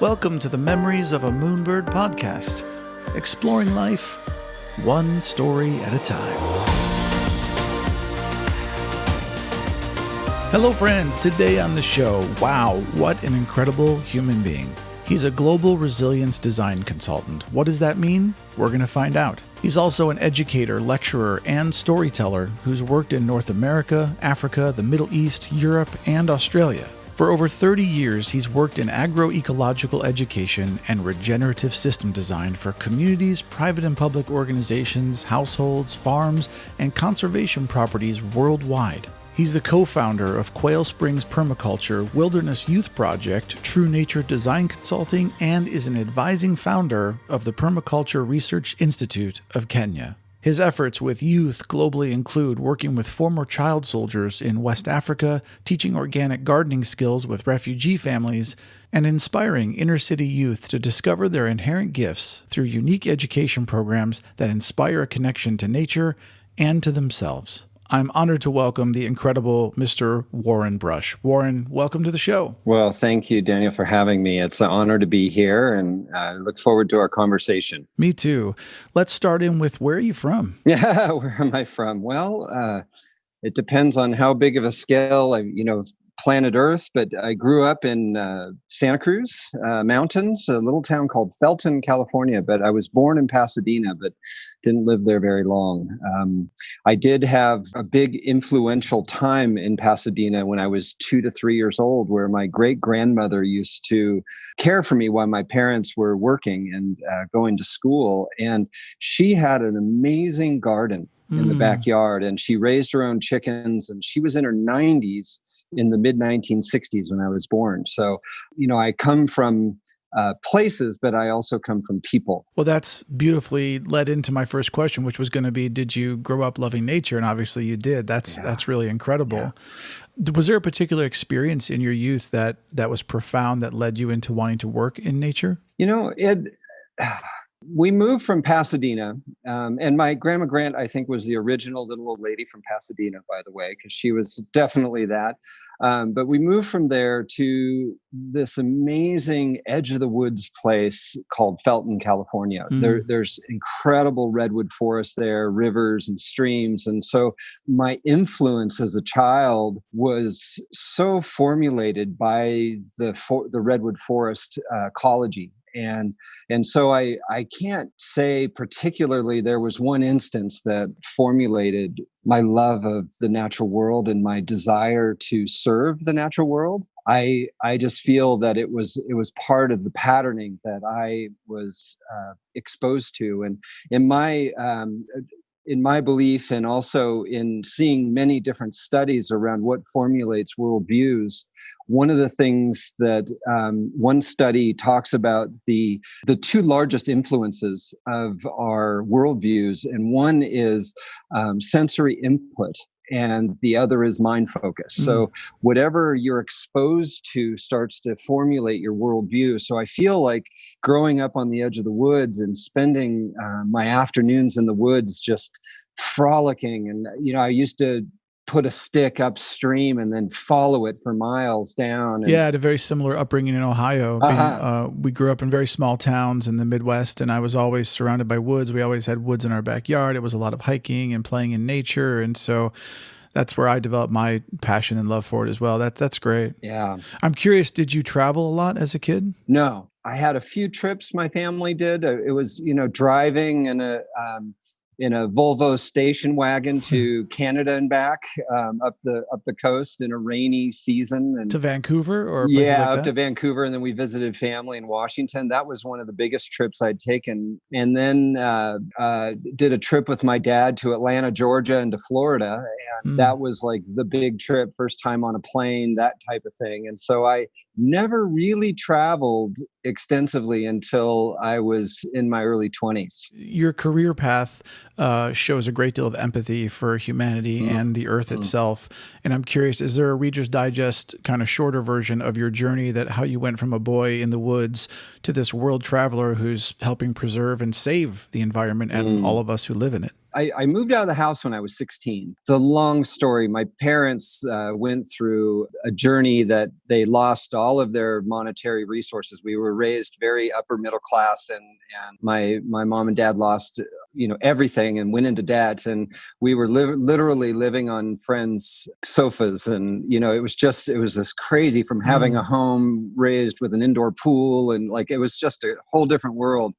Welcome to the Memories of a Moonbird podcast, exploring life one story at a time. Hello friends, today on the show, wow, what an incredible human being. He's a global resilience design consultant. What does that mean? We're going to find out. He's also an educator, lecturer, and storyteller who's worked in North America, Africa, the Middle East, Europe, and Australia. For over 30 years, he's worked in agroecological education and regenerative system design for communities, private and public organizations, households, farms, and conservation properties worldwide. He's the co-founder of Quail Springs Permaculture, Wilderness Youth Project, True Nature Design Consulting, and is an advising founder of the Permaculture Research Institute of Kenya. His efforts with youth globally include working with former child soldiers in West Africa, teaching organic gardening skills with refugee families, and inspiring inner-city youth to discover their inherent gifts through unique education programs that inspire a connection to nature and to themselves. I'm honored to welcome the incredible Mr. Warren Brush. Warren, welcome to the show. Well, thank you, Daniel, for having me. It's an honor to be here, and I look forward to our conversation. Me too. Let's start in with, where are you from? Yeah, where am I from? Well, it depends on how big of a scale, planet Earth, but I grew up in Santa Cruz Mountains, a little town called Felton, California, but I was born in Pasadena, but didn't live there very long. I did have a big influential time in Pasadena when I was 2 to 3 years old, where my great-grandmother used to care for me while my parents were working and going to school. And she had an amazing garden in the backyard, and she raised her own chickens, and she was in her 90s in the mid 1960s when I was born. So, I come from places, but I also come from people. Well, that's beautifully led into my first question, which was going to be, did you grow up loving nature? And obviously you did. That's really incredible. Yeah. Was there a particular experience in your youth that was profound, that led you into wanting to work in nature? We moved from Pasadena, and my Grandma Grant, I think, was the original little old lady from Pasadena, by the way, because she was definitely that. But we moved from there to this amazing edge of the woods place called Felton, California. There's incredible redwood forests there, rivers and streams. And so my influence as a child was so formulated by the redwood forest ecology. And so I can't say particularly there was one instance that formulated my love of the natural world and my desire to serve the natural world. I just feel that it was part of the patterning that I was exposed to. And in my belief, and also in seeing many different studies around what formulates worldviews, one of the things that one study talks about the two largest influences of our worldviews, and one is sensory input, and the other is mind focus. So whatever you're exposed to starts to formulate your worldview. So I feel like growing up on the edge of the woods and spending my afternoons in the woods just frolicking. And, I used to put a stick upstream and then follow it for miles down. And, I had a very similar upbringing in Ohio. We grew up in very small towns in the Midwest, and I was always surrounded by woods. We always had woods in our backyard. It was a lot of hiking and playing in nature. And so that's where I developed my passion and love for it as well. That's great. Yeah. I'm curious, did you travel a lot as a kid? No, I had a few trips my family did. It was, driving in a Volvo station wagon to Canada and back, up the coast in a rainy season. And to Vancouver, or up to Vancouver, and then we visited family in Washington. That was one of the biggest trips I'd taken. And then did a trip with my dad to Atlanta, Georgia, and to Florida, and that was like the big trip, first time on a plane, that type of thing. And so I never really traveled extensively until I was in my early 20s. Your career path shows a great deal of empathy for humanity and the earth itself. And I'm curious, is there a Reader's Digest kind of shorter version of your journey, that how you went from a boy in the woods to this world traveler who's helping preserve and save the environment and all of us who live in it? I moved out of the house when I was 16. It's a long story. My parents went through a journey that they lost all of their monetary resources. We were raised very upper middle class, and my mom and dad lost everything and went into debt, and we were literally living on friends' sofas, and it was this crazy, from having a home raised with an indoor pool, and like it was just a whole different world.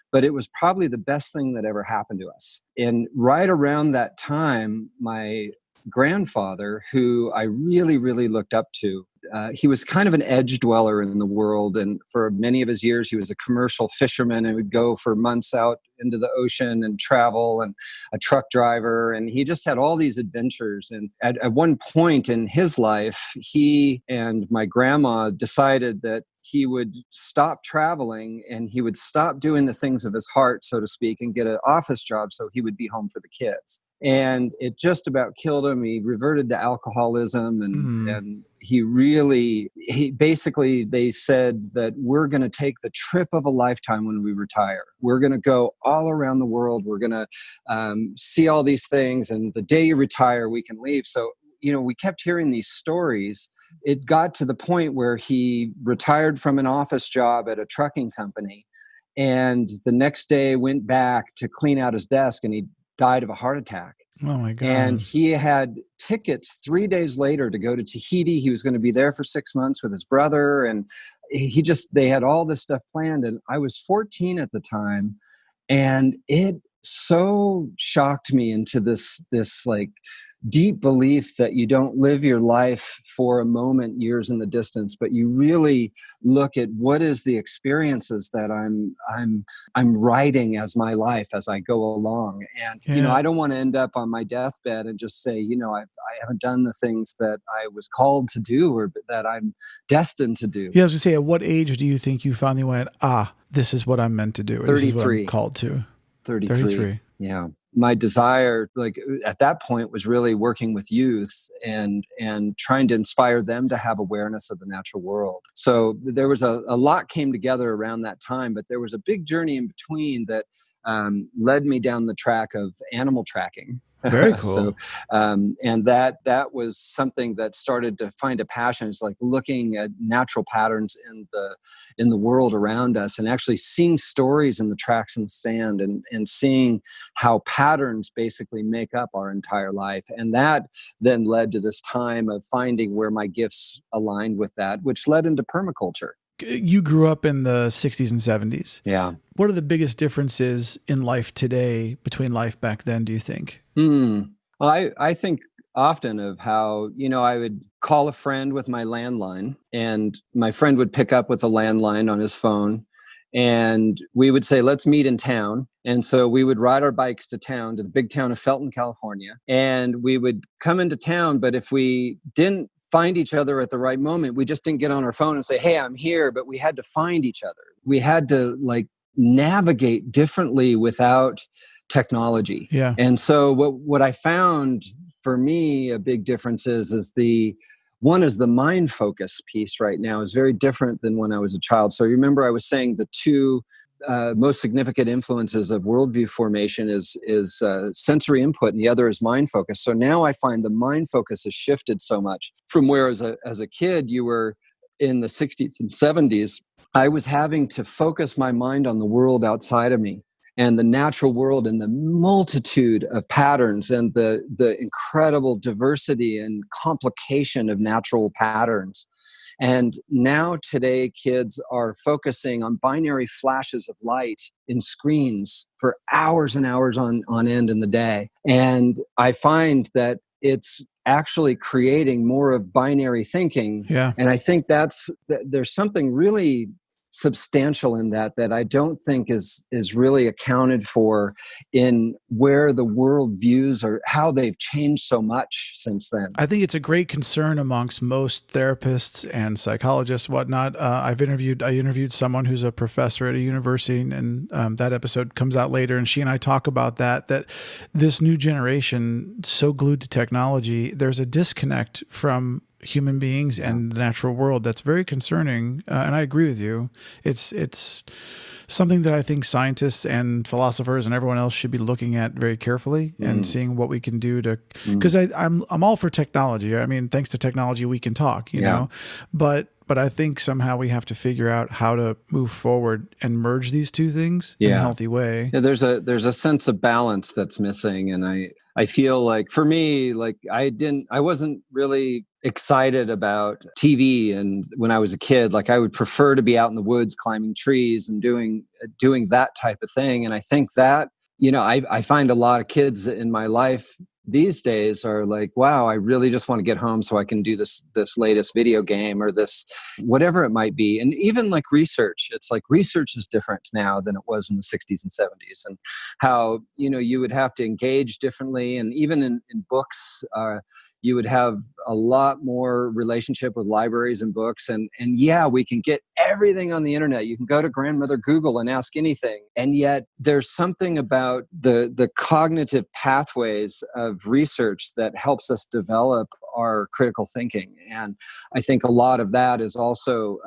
But it was probably the best thing that ever happened to us. And right around that time, my grandfather, who I really, really looked up to, he was kind of an edge dweller in the world. And for many of his years, he was a commercial fisherman and would go for months out into the ocean and travel, and a truck driver. And he just had all these adventures. And at one point in his life, he and my grandma decided that he would stop traveling and he would stop doing the things of his heart, so to speak, and get an office job so he would be home for the kids. And it just about killed him. He reverted to alcoholism, and he basically, they said that we're going to take the trip of a lifetime when we retire. We're going to go all around the world. We're going to see all these things. And the day you retire, we can leave. So, we kept hearing these stories. It got to the point where he retired from an office job at a trucking company, and the next day went back to clean out his desk, and he died of a heart attack. Oh my God. And he had tickets 3 days later to go to Tahiti. He was going to be there for 6 months with his brother. And they had all this stuff planned. And I was 14 at the time. And it so shocked me into this like deep belief that you don't live your life for a moment, years in the distance, but you really look at what is the experiences that I'm writing as my life as I go along. And I don't want to end up on my deathbed and just say, I haven't done the things that I was called to do or that I'm destined to do. Yeah, I was gonna say, at what age do you think you finally went, this is what I'm meant to do, or 33. this is what I'm called to? 33. Yeah. My desire, like at that point, was really working with youth and trying to inspire them to have awareness of the natural world. So there was a lot came together around that time, but there was a big journey in between that led me down the track of animal tracking. Very cool. So, and that was something that started to find a passion. It's like looking at natural patterns in the world around us, and actually seeing stories in the tracks in the sand, and seeing how patterns basically make up our entire life. And that then led to this time of finding where my gifts aligned with that, which led into permaculture. You grew up in the 60s and 70s. Yeah. What are the biggest differences in life today between life back then, do you think? Well, I think often of how, I would call a friend with my landline, and my friend would pick up with a landline on his phone, and we would say, let's meet in town. And so we would ride our bikes to town, to the big town of Felton, California, and we would come into town. But if we didn't find each other at the right moment, we just didn't get on our phone and say, hey, I'm here. But we had to find each other. We had to navigate differently without technology. Yeah. And so what I found for me, a big difference is the mind focus piece right now is very different than when I was a child. So remember, I was saying the two most significant influences of worldview formation is sensory input, and the other is mind focus. So now I find the mind focus has shifted so much from where as a kid, you were in the 60s and 70s, I was having to focus my mind on the world outside of me and the natural world and the multitude of patterns and the incredible diversity and complication of natural patterns. And now today, kids are focusing on binary flashes of light in screens for hours and hours on end in the day. And I find that it's actually creating more of binary thinking. Yeah. And I think there's something really substantial in that I don't think is really accounted for in where the world views or how they've changed so much since then. I think it's a great concern amongst most therapists and psychologists, whatnot. I interviewed someone who's a professor at a university, and that episode comes out later, and she and I talk about that this new generation, so glued to technology, there's a disconnect from human beings and the natural world that's very concerning. And I agree with you. It's something that I think scientists and philosophers and everyone else should be looking at very carefully and seeing what we can do to, because I'm all for technology. I mean, thanks to technology, we can talk, you know, but I think somehow we have to figure out how to move forward and merge these two things in a healthy way. Yeah, there's a sense of balance that's missing. And I feel like for me, like I wasn't really excited about TV. And when I was a kid, like I would prefer to be out in the woods climbing trees and doing that type of thing. And I think that, you know, I find a lot of kids in my life these days are like, wow, I really just want to get home so I can do this latest video game or this, whatever it might be. And even like research, it's like research is different now than it was in the 60s and 70s, and how, you know, you would have to engage differently. And even in books, you would have a lot more relationship with libraries and books. And yeah, we can get everything on the internet. You can go to grandmother Google and ask anything. And yet there's something about the cognitive pathways of research that helps us develop our critical thinking. And I think a lot of that is also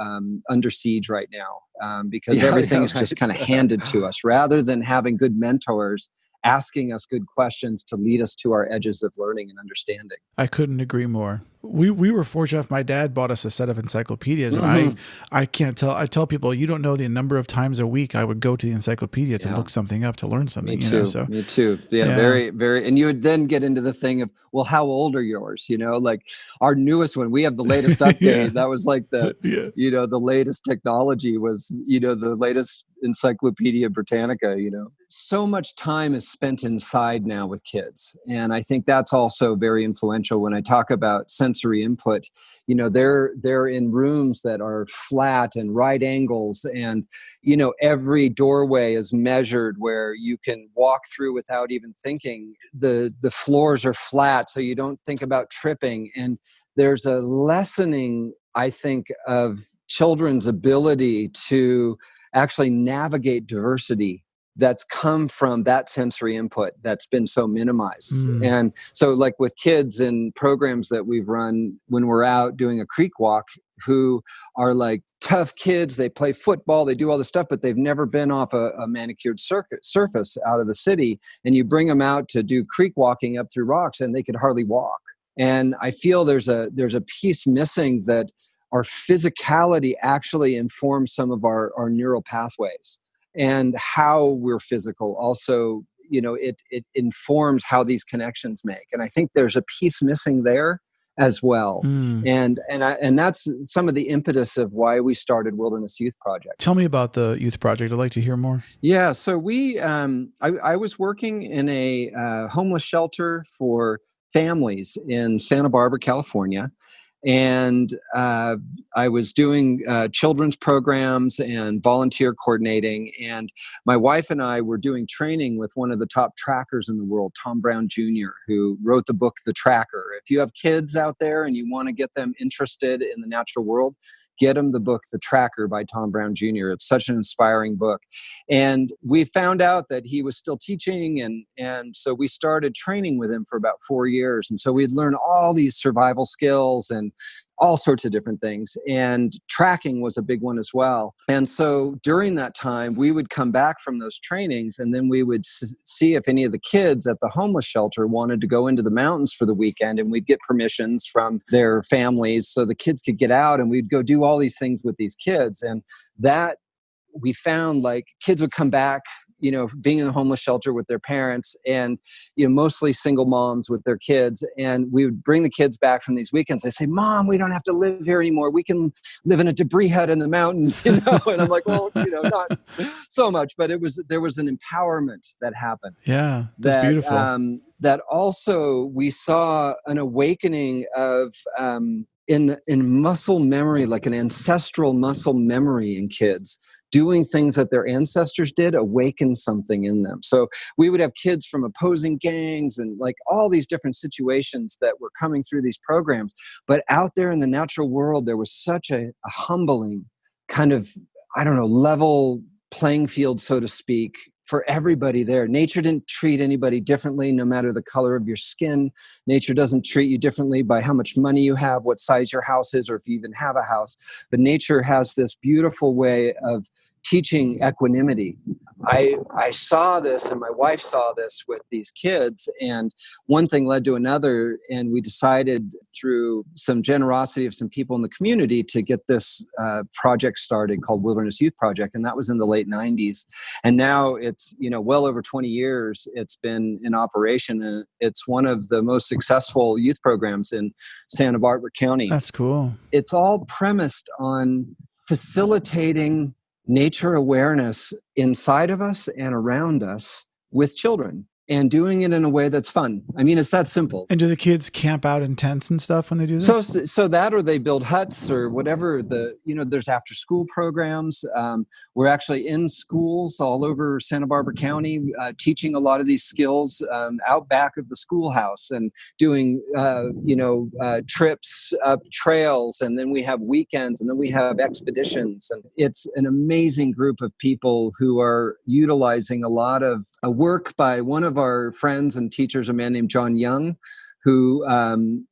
under siege right now, because everything is just kind of handed to us rather than having good mentors asking us good questions to lead us to our edges of learning and understanding. I couldn't agree more. We were fortunate. My dad bought us a set of encyclopedias, and I can't tell. I tell people, you don't know the number of times a week I would go to the encyclopedia to look something up, to learn something. Me too. You know, so. Me too. Yeah, very, very. And you would then get into the thing of, well, how old are yours? You know, like our newest one, we have the latest update. That was like the, you know, the latest technology was, you know, the latest Encyclopedia Britannica. You know, so much time is spent inside now with kids, and I think that's also very influential when I talk about sensory input. You know, they're in rooms that are flat and right angles, and you know, every doorway is measured where you can walk through without even thinking. The floors are flat, so you don't think about tripping. And there's a lessening, I think, of children's ability to actually navigate diversity that's come from that sensory input that's been so minimized. And so like with kids in programs that we've run when we're out doing a creek walk, who are like tough kids, they play football, they do all this stuff, but they've never been off a manicured surface out of the city. And you bring them out to do creek walking up through rocks and they could hardly walk. And I feel there's a piece missing, that our physicality actually informs some of our neural pathways. And how we're physical also, you know, it informs how these connections make. And I think there's a piece missing there as well. And that's some of the impetus of why we started Wilderness Youth Project. Tell me about the youth project. I'd like to hear more. Yeah, so we I was working in a homeless shelter for families in Santa Barbara, California. And I was doing children's programs and volunteer coordinating. And my wife and I were doing training with one of the top trackers in the world, Tom Brown Jr., who wrote the book, The Tracker. If you have kids out there and you want to get them interested in the natural world, get them the book, The Tracker by Tom Brown Jr. It's such an inspiring book. And we found out that he was still teaching. And so we started training with him for about 4 years. And so we'd learn all these survival skills and all sorts of different things. And tracking was a big one as well. And so during that time, we would come back from those trainings, and then we would see if any of the kids at the homeless shelter wanted to go into the mountains for the weekend, and we'd get permissions from their families so the kids could get out, and we'd go do all these things with these kids. And that we found, like, kids would come back, you know, being in a homeless shelter with their parents, and, you know, mostly single moms with their kids. And we would bring the kids back from these weekends. They say, "Mom, we don't have to live here anymore. We can live in a debris hut in the mountains," you know? And I'm like, well, you know, not so much, but there was an empowerment that happened. Yeah, that's beautiful. That also we saw an awakening of, in muscle memory, like an ancestral muscle memory in kids. Doing things that their ancestors did awaken something in them. So we would have kids from opposing gangs and like all these different situations that were coming through these programs. But out there in the natural world, there was such a humbling kind of, I don't know, level playing field, so to speak, for everybody there. Nature didn't treat anybody differently, no matter the color of your skin. Nature doesn't treat you differently by how much money you have, what size your house is, or if you even have a house. But nature has this beautiful way of teaching equanimity. I saw this, and my wife saw this with these kids, and one thing led to another, and we decided through some generosity of some people in the community to get this project started called Wilderness Youth Project, and that was in the late 90s. And now it's, well over 20 years it's been in operation, and it's one of the most successful youth programs in Santa Barbara County. That's cool. It's all premised on facilitating nature awareness inside of us and around us with children, and doing it in a way that's fun. I mean, it's that simple. And do the kids camp out in tents and stuff when they do this? So that, or they build huts or whatever. There's after school programs. We're actually in schools all over Santa Barbara County, teaching a lot of these skills out back of the schoolhouse, and doing trips up trails. And then we have weekends, and then we have expeditions. And it's an amazing group of people who are utilizing a lot of work by one of our friends and teachers, a man named John Young, who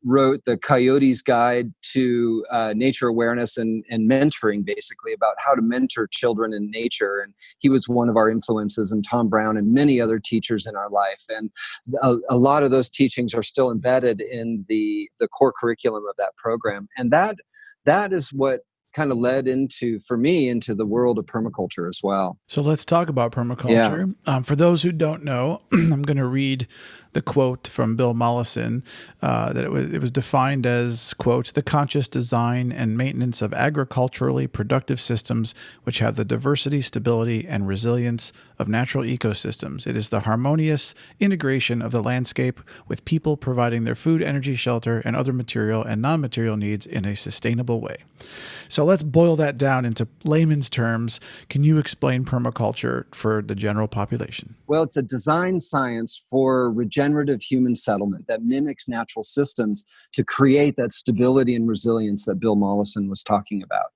wrote the Coyote's Guide to Nature Awareness and Mentoring, basically about how to mentor children in nature. And he was one of our influences, and Tom Brown and many other teachers in our life. And a lot of those teachings are still embedded in the core curriculum of that program. And that is what kind of led for me into the world of permaculture as well. So let's talk about permaculture. Yeah. For those who don't know, I'm going to read the quote from Bill Mollison, that it was defined as, quote, "the conscious design and maintenance of agriculturally productive systems which have the diversity, stability, and resilience of natural ecosystems. It is the harmonious integration of the landscape with people providing their food, energy, shelter, and other material and non-material needs in a sustainable way." So let's boil that down into layman's terms. Can you explain permaculture for the general population? Well, it's a design science for regenerative human settlement that mimics natural systems to create that stability and resilience that Bill Mollison was talking about.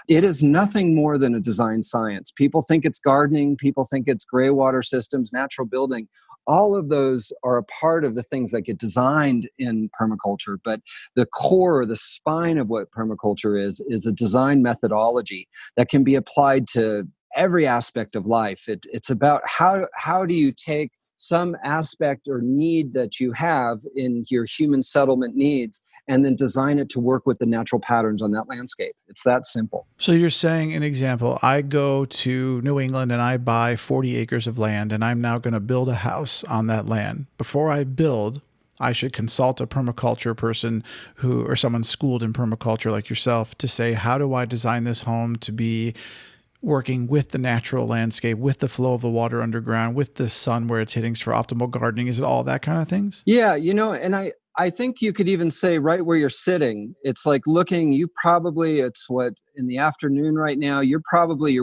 It is nothing more than a design science. People think it's gardening, people think it's gray water systems, natural building. All of those are a part of the things that get designed in permaculture, but the core, the spine of what permaculture is a design methodology that can be applied to every aspect of life. It's about how do you take some aspect or need that you have in your human settlement needs and then design it to work with the natural patterns on that landscape. It's that simple. So you're saying, an example, I go to New England and I buy 40 acres of land, and I'm now going to build a house on that land. Before I build, I should consult a permaculture person or someone schooled in permaculture like yourself to say, how do I design this home to be working with the natural landscape, with the flow of the water underground, with the sun where it's hitting for optimal gardening? Is it all that kind of things? Yeah, and I think you could even say right where you're sitting, it's like it's what, in the afternoon right now, your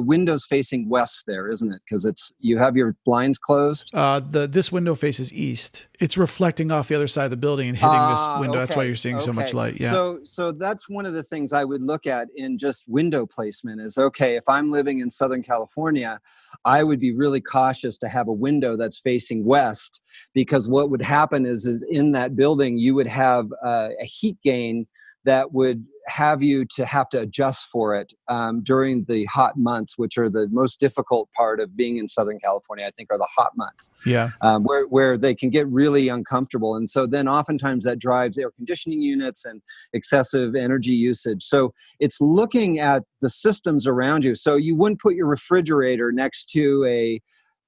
window's facing west there, isn't it? Because you have your blinds closed. This window faces east. It's reflecting off the other side of the building and hitting this window. Okay. That's why you're seeing so much light. Yeah. So that's one of the things I would look at in just window placement is, okay, if I'm living in Southern California, I would be really cautious to have a window that's facing west, because what would happen is in that building, you would have a heat gain that would have you to have to adjust for it during the hot months, which are the most difficult part of being in Southern California, I think, are the hot months. Yeah. Where they can get really uncomfortable. And so then oftentimes that drives air conditioning units and excessive energy usage. So it's looking at the systems around you. So you wouldn't put your refrigerator next to a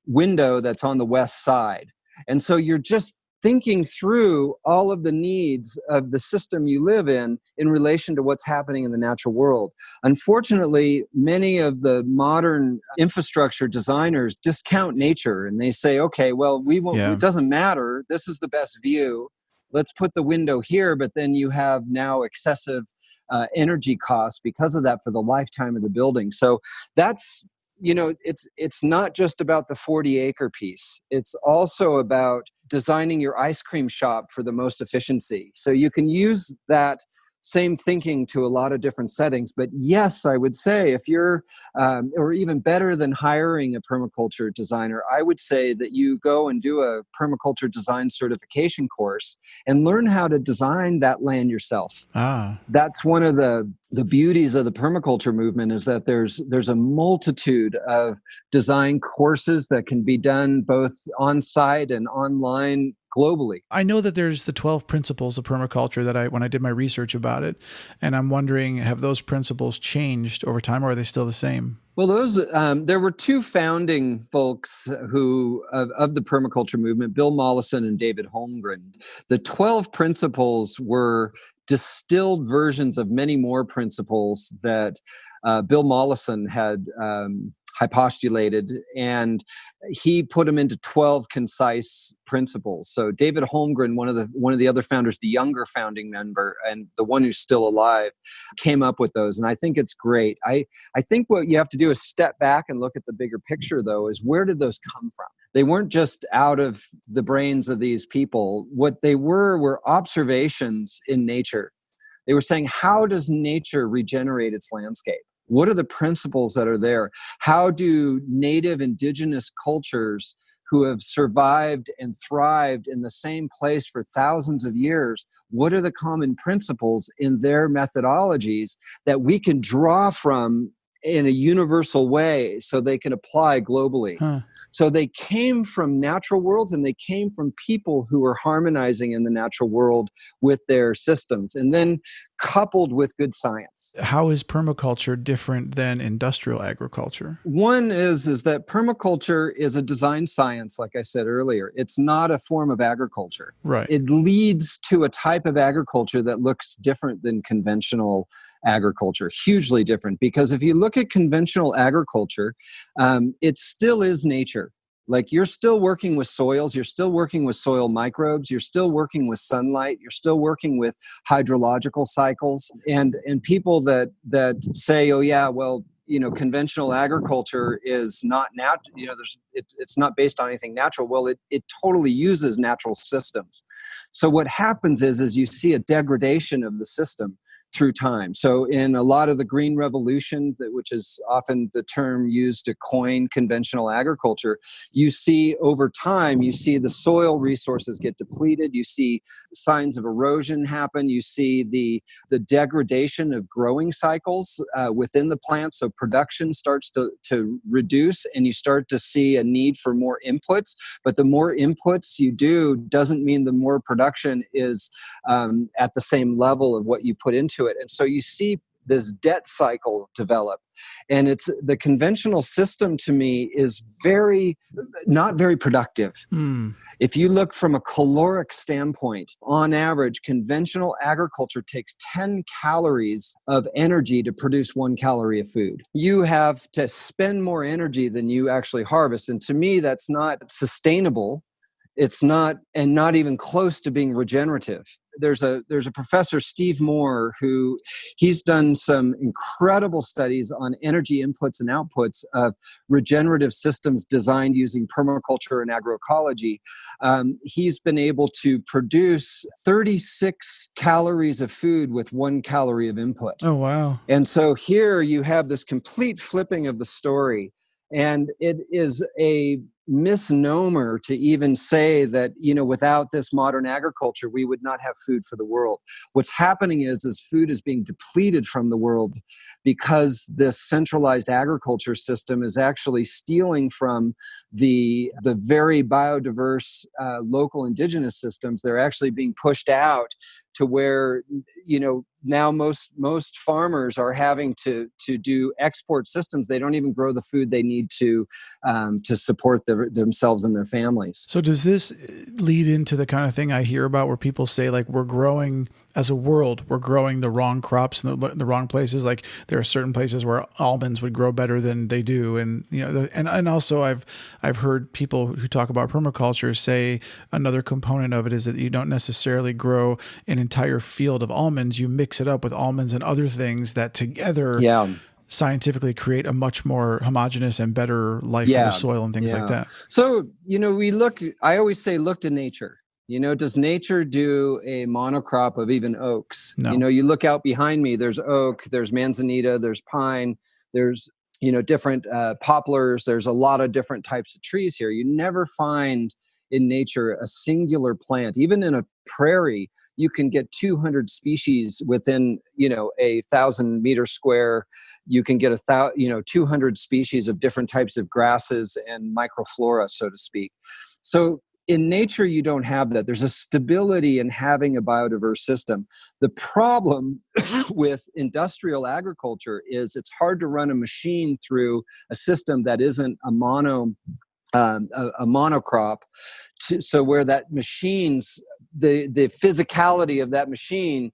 window that's on the west side. And so you're just thinking through all of the needs of the system you live in relation to what's happening in the natural world. Unfortunately, many of the modern infrastructure designers discount nature, and they say, okay, well, it doesn't matter. This is the best view. Let's put the window here, but then you have now excessive energy costs because of that for the lifetime of the building. So that's, it's not just about the 40-acre piece. It's also about designing your ice cream shop for the most efficiency. So you can use that same thinking to a lot of different settings. But yes, I would say if you're, or even better than hiring a permaculture designer, I would say that you go and do a permaculture design certification course and learn how to design that land yourself. That's one of the the beauties of the permaculture movement is that there's a multitude of design courses that can be done both on site and online globally. I know that there's the 12 principles of permaculture that when I did my research about it, and I'm wondering, have those principles changed over time, or are they still the same? Well, there were two founding folks who of the permaculture movement, Bill Mollison and David Holmgren. The 12 principles were distilled versions of many more principles that Bill Mollison had hypostulated, and he put them into 12 concise principles. So David Holmgren, one of the other founders, the younger founding member, and the one who's still alive, came up with those. And I think it's great. I think what you have to do is step back and look at the bigger picture, though, is where did those come from? They weren't just out of the brains of these people. What they were observations in nature. They were saying, how does nature regenerate its landscape? What are the principles that are there? How do native indigenous cultures who have survived and thrived in the same place for thousands of years, what are the common principles in their methodologies that we can draw from in a universal way so they can apply globally? So they came from natural worlds, and they came from people who were harmonizing in the natural world with their systems, and then coupled with good science. How is permaculture different than industrial agriculture? One is that permaculture is a design science, like I said earlier. It's not a form of agriculture. Right. It leads to a type of agriculture that looks different than conventional agriculture, hugely different. Because if you look at conventional agriculture, it still is nature. Like, you're still working with soils, you're still working with soil microbes, you're still working with sunlight, you're still working with hydrological cycles. And people that say, oh yeah, well, conventional agriculture is not it's not based on anything natural. Well, it totally uses natural systems. So what happens is you see a degradation of the system through time. So in a lot of the green revolution, which is often the term used to coin conventional agriculture, you see over time, you see the soil resources get depleted, you see signs of erosion happen, you see the degradation of growing cycles within the plant, so production starts to reduce, and you start to see a need for more inputs. But the more inputs you do doesn't mean the more production is at the same level of what you put into it. And so you see this debt cycle develop. And it's the conventional system, to me, is not very productive. If you look from a caloric standpoint, on average, conventional agriculture takes 10 calories of energy to produce 1 calorie of food. You have to spend more energy than you actually harvest. And to me, that's not sustainable. It's not, and not even close to being regenerative. There's a professor, Steve Moore, who he's done some incredible studies on energy inputs and outputs of regenerative systems designed using permaculture and agroecology. He's been able to produce 36 calories of food with 1 calorie of input. Oh, wow. And so here you have this complete flipping of the story. And it is a misnomer to even say that, without this modern agriculture, we would not have food for the world. What's happening is food is being depleted from the world because this centralized agriculture system is actually stealing from the very biodiverse local indigenous systems. They're actually being pushed out to where, now most farmers are having to do export systems. They don't even grow the food they need to support themselves and their families. So does this lead into the kind of thing I hear about where people say, like, we're growing as a world, we're growing the wrong crops in the wrong places? Like, there are certain places where almonds would grow better than they do. And, and also I've heard people who talk about permaculture say another component of it is that you don't necessarily grow an entire field of almonds. You mix it up with almonds and other things that together scientifically create a much more homogeneous and better life for the soil and things like that. So, I always say, look to nature. Does nature do a monocrop of even oaks? No. You look out behind me, there's oak, there's manzanita, there's pine, there's, different poplars. There's a lot of different types of trees here. You never find in nature a singular plant. Even in a prairie, you can get 200 species within, 1,000 meter square. You can get 200 species of different types of grasses and microflora, so to speak. So in nature, you don't have that. There's a stability in having a biodiverse system. The problem with industrial agriculture is it's hard to run a machine through a system that isn't a monocrop, so where that machine's the physicality of that machine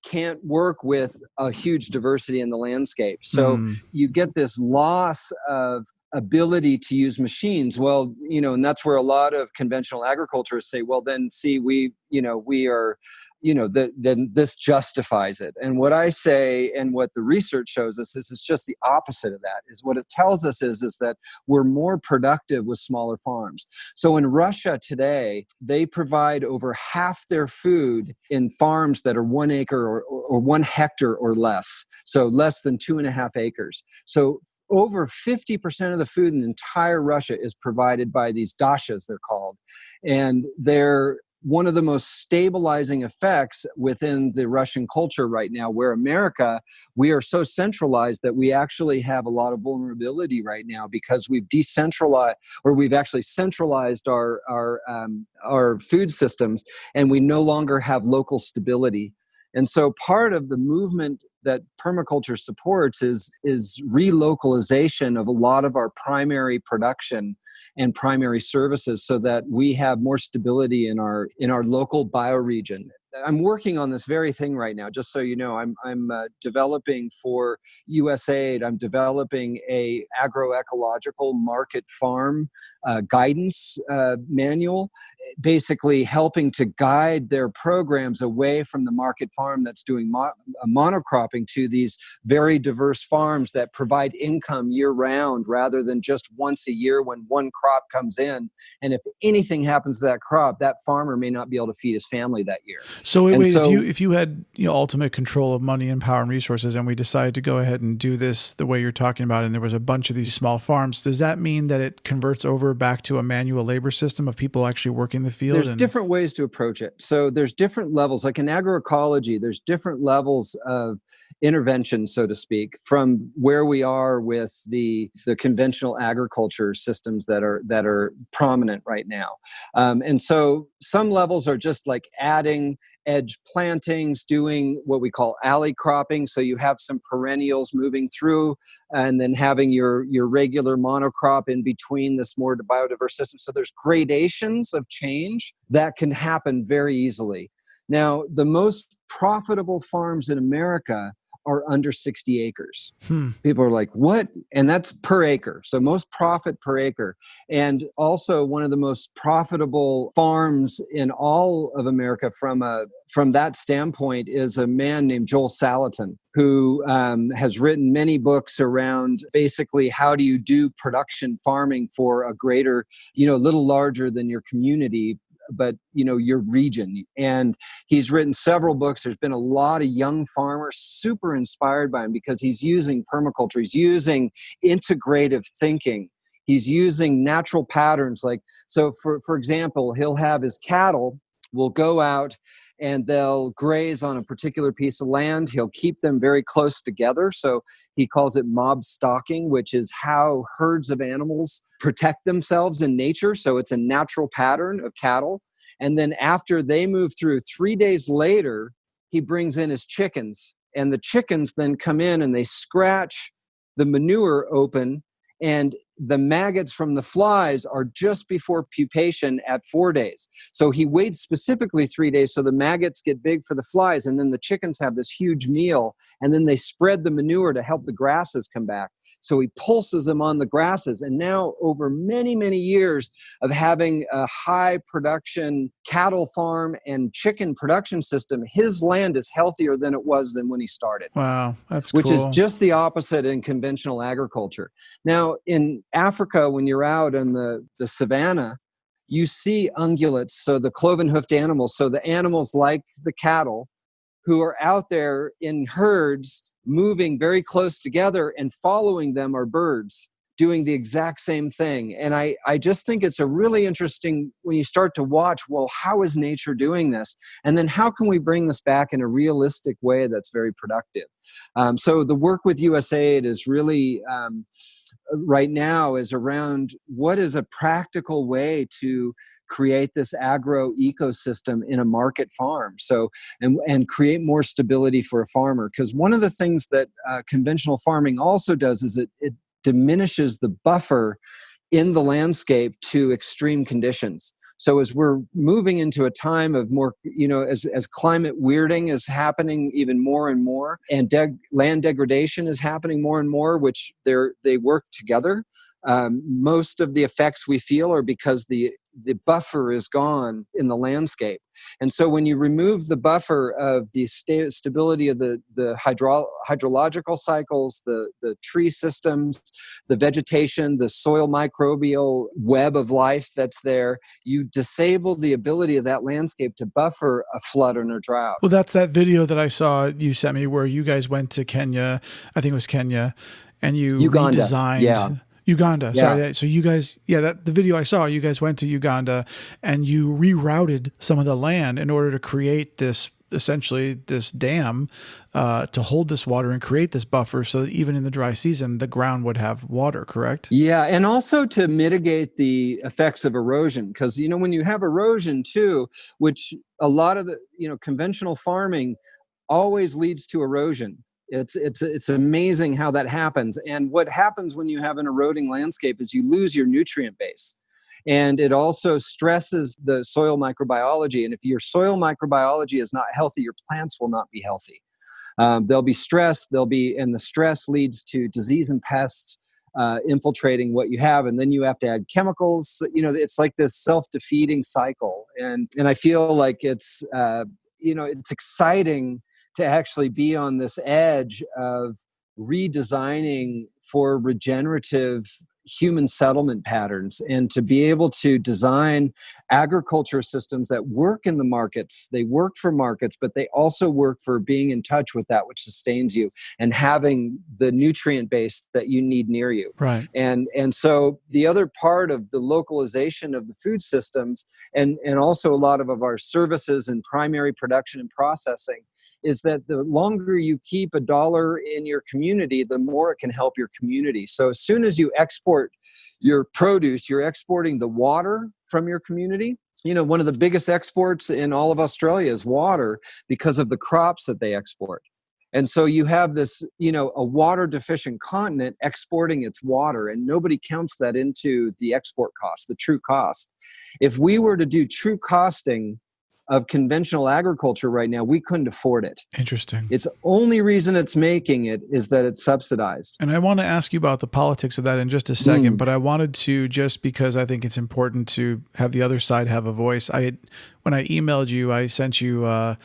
can't work with a huge diversity in the landscape. So you get this loss of ability to use machines. Well, and that's where a lot of conventional agriculturists say, well, then see, we are, then this justifies it. And what I say, and what the research shows us, is it's just the opposite of that. Is what it tells us is that we're more productive with smaller farms. So in Russia today, they provide over half their food in farms that are 1 acre or 1 hectare or less. So less than 2.5 acres. So over 50% of the food in entire Russia is provided by these dashas, they're called. And they're one of the most stabilizing effects within the Russian culture right now, where America, we are so centralized that we actually have a lot of vulnerability right now because we've decentralized, or we've actually centralized our food systems, and we no longer have local stability. And so part of the movement that permaculture supports is relocalization of a lot of our primary production and primary services so that we have more stability in our local bioregion. I'm working on this very thing right now, just so you know. I'm developing for USAID, I'm developing a agroecological market farm guidance manual, basically helping to guide their programs away from the market farm that's doing monocropping to these very diverse farms that provide income year-round rather than just once a year when one crop comes in. And if anything happens to that crop, that farmer may not be able to feed his family that year. So wait, if you had ultimate control of money and power and resources, and we decided to go ahead and do this the way you're talking about, and there was a bunch of these small farms, does that mean that it converts over back to a manual labor system of people actually working the field? There's different ways to approach it. So there's different levels. Like in agroecology, there's different levels of intervention, so to speak, from where we are with the conventional agriculture systems that are prominent right now. And so some levels are just like adding edge plantings, doing what we call alley cropping. So you have some perennials moving through and then having your regular monocrop in between this more biodiverse system. So there's gradations of change that can happen very easily. Now, the most profitable farms in America are under 60 acres. People are like, what? And that's per acre. So most profit per acre. And also one of the most profitable farms in all of America from that standpoint is a man named Joel Salatin, who has written many books around basically how do you do production farming for a greater, a little larger than your community, but your region. And he's written several books. There's been a lot of young farmers super inspired by him because he's using permaculture. He's using integrative thinking. He's using natural patterns. Like, so for example, he'll have his cattle will go out and they'll graze on a particular piece of land. He'll keep them very close together. So he calls it mob stalking, which is how herds of animals protect themselves in nature. So it's a natural pattern of cattle. And then after they move through, 3 days later, he brings in his chickens. And the chickens then come in and they scratch the manure open, and the maggots from the flies are just before pupation at 4 days. So he waits specifically 3 days so the maggots get big for the flies, and then the chickens have this huge meal, and then they spread the manure to help the grasses come back. So he pulses them on the grasses, and now over many, many years of having a high production cattle farm and chicken production system, his land is healthier than it was than when he started. Wow, that's cool. Which is just the opposite in conventional agriculture. Now, in Africa, when you're out in the savannah, you see ungulates, so the cloven-hoofed animals, so the animals like the cattle who are out there in herds moving very close together, and following them are birds. doing the exact same thing. And I just think it's a really interesting when you start to watch, well, how is nature doing this? And then how can we bring this back in a realistic way that's very productive? So the work with USAID is really, right now, is around what is a practical way to create this agro ecosystem in a market farm. So, and create more stability for a farmer. Because one of the things that conventional farming also does is it diminishes the buffer in the landscape to extreme conditions. So as we're moving into a time of more, as climate weirding is happening even more and more, and land degradation is happening more and more, which they work together. Most of the effects we feel are because the buffer is gone in the landscape. And so when you remove the buffer of the stability of the hydrological cycles, the tree systems, the vegetation, the soil microbial web of life that's there, you disable the ability of that landscape to buffer a flood and a drought. Well, that's that video that I saw you sent me where you guys went to Kenya, I think it was Kenya, and you Uganda. redesigned... Yeah. Uganda. Yeah. Sorry. So you guys, the video I saw, you guys went to Uganda and you rerouted some of the land in order to create essentially this dam to hold this water and create this buffer so that even in the dry season, the ground would have water, correct? Yeah. And also to mitigate the effects of erosion. Because, when you have erosion too, which a lot of the, conventional farming always leads to erosion. It's amazing how that happens. And what happens when you have an eroding landscape is you lose your nutrient base. And it also stresses the soil microbiology. And if your soil microbiology is not healthy, your plants will not be healthy. They'll be stressed, and the stress leads to disease and pests infiltrating what you have. And then you have to add chemicals. It's like this self-defeating cycle. And I feel like it's exciting to actually be on this edge of redesigning for regenerative human settlement patterns, and to be able to design agriculture systems that work in the markets. They work for markets, but they also work for being in touch with that which sustains you and having the nutrient base that you need near you. Right. And so the other part of the localization of the food systems, and also a lot of our services and primary production and processing, is that the longer you keep a dollar in your community, the more it can help your community. So as soon as you export your produce, you're exporting the water from your community. One of the biggest exports in all of Australia is water because of the crops that they export. And so you have this, a water deficient continent exporting its water, and nobody counts that into the export cost, the true cost. If we were to do true costing of conventional agriculture right now, we couldn't afford it. Interesting. It's the only reason it's making it is that it's subsidized. And I want to ask you about the politics of that in just a second, but I wanted to, just because I think it's important to have the other side have a voice. When I emailed you, I sent you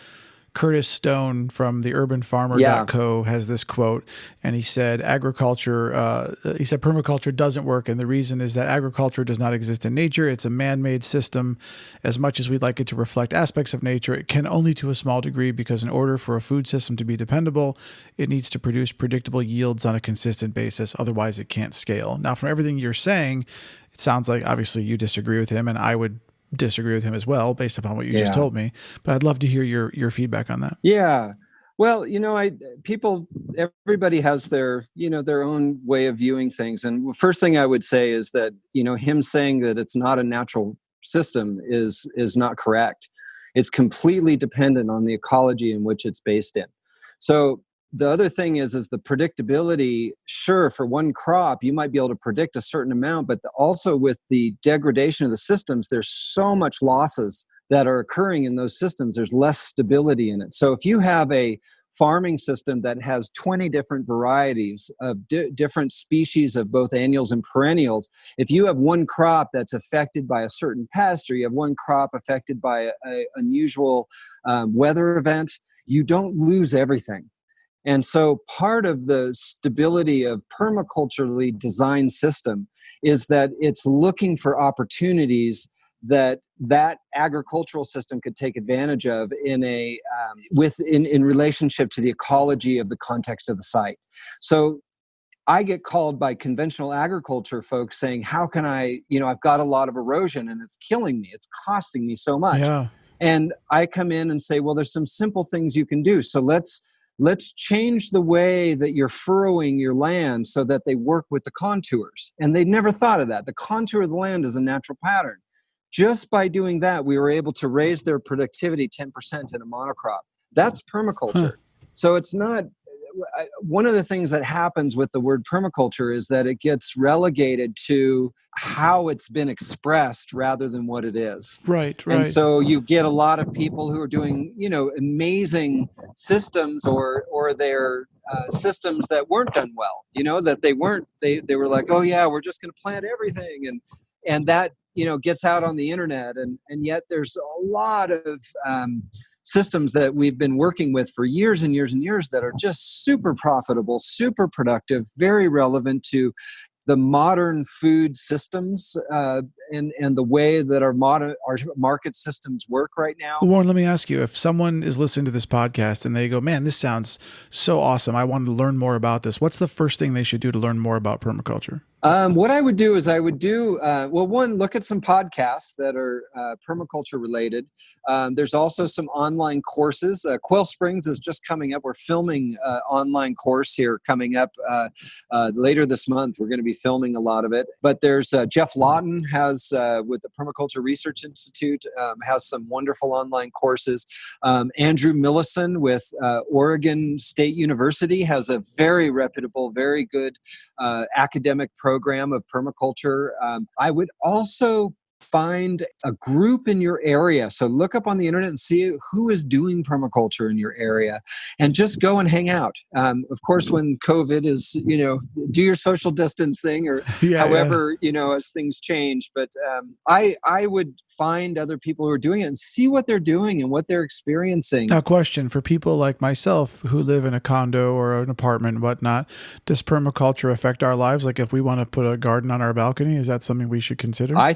Curtis Stone from the urbanfarmer.co has this quote, and he said, permaculture doesn't work. And the reason is that agriculture does not exist in nature. It's a man-made system. As much as we'd like it to reflect aspects of nature, it can only to a small degree, because in order for a food system to be dependable, it needs to produce predictable yields on a consistent basis. Otherwise, it can't scale. Now, from everything you're saying, it sounds like obviously you disagree with him, and I would disagree with him as well, based upon what you just told me. But I'd love to hear your feedback on that. Yeah. Well, everybody has their own way of viewing things. And the first thing I would say is that, him saying that it's not a natural system is not correct. It's completely dependent on the ecology in which it's based in. So the other thing is the predictability. Sure, for one crop, you might be able to predict a certain amount, but also with the degradation of the systems, there's so much losses that are occurring in those systems. There's less stability in it. So if you have a farming system that has 20 different varieties of different species of both annuals and perennials, if you have one crop that's affected by a certain pest, or you have one crop affected by an unusual weather event, you don't lose everything. And so part of the stability of permaculturally designed system is that it's looking for opportunities that agricultural system could take advantage of in relationship to the ecology of the context of the site. So I get called by conventional agriculture folks saying, how can I, I've got a lot of erosion and it's killing me. It's costing me so much. Yeah. And I come in and say, well, there's some simple things you can do. So let's change the way that you're furrowing your land so that they work with the contours. And they never thought of that. The contour of the land is a natural pattern. Just by doing that, we were able to raise their productivity 10% in a monocrop. That's permaculture. Huh. So it's not, one of the things that happens with the word permaculture is that it gets relegated to how it's been expressed rather than what it is. Right. And so you get a lot of people who are doing, amazing systems or their systems that weren't done well, that they were like, oh yeah, we're just going to plant everything. And that, gets out on the internet. And yet there's a lot of systems that we've been working with for years and years and years that are just super profitable, super productive, very relevant to the modern food systems and the way that our market systems work right now. Well, Warren, let me ask you, if someone is listening to this podcast and they go, man, this sounds so awesome, I want to learn more about this, what's the first thing they should do to learn more about permaculture? What I would do is one, look at some podcasts that are permaculture related. There's also some online courses. Quail Springs is just coming up. We're filming an online course here coming up later this month. We're going to be filming a lot of it. But there's Jeff Lawton has, with the Permaculture Research Institute, has some wonderful online courses. Andrew Millison with Oregon State University has a very reputable, very good academic program of permaculture. I would also find a group in your area. So look up on the internet and see who is doing permaculture in your area and just go and hang out. Of course, when COVID is, do your social distancing or however, as things change. But I would find other people who are doing it and see what they're doing and what they're experiencing. Now, question for people like myself who live in a condo or an apartment and whatnot, does permaculture affect our lives? Like if we want to put a garden on our balcony, is that something we should consider? I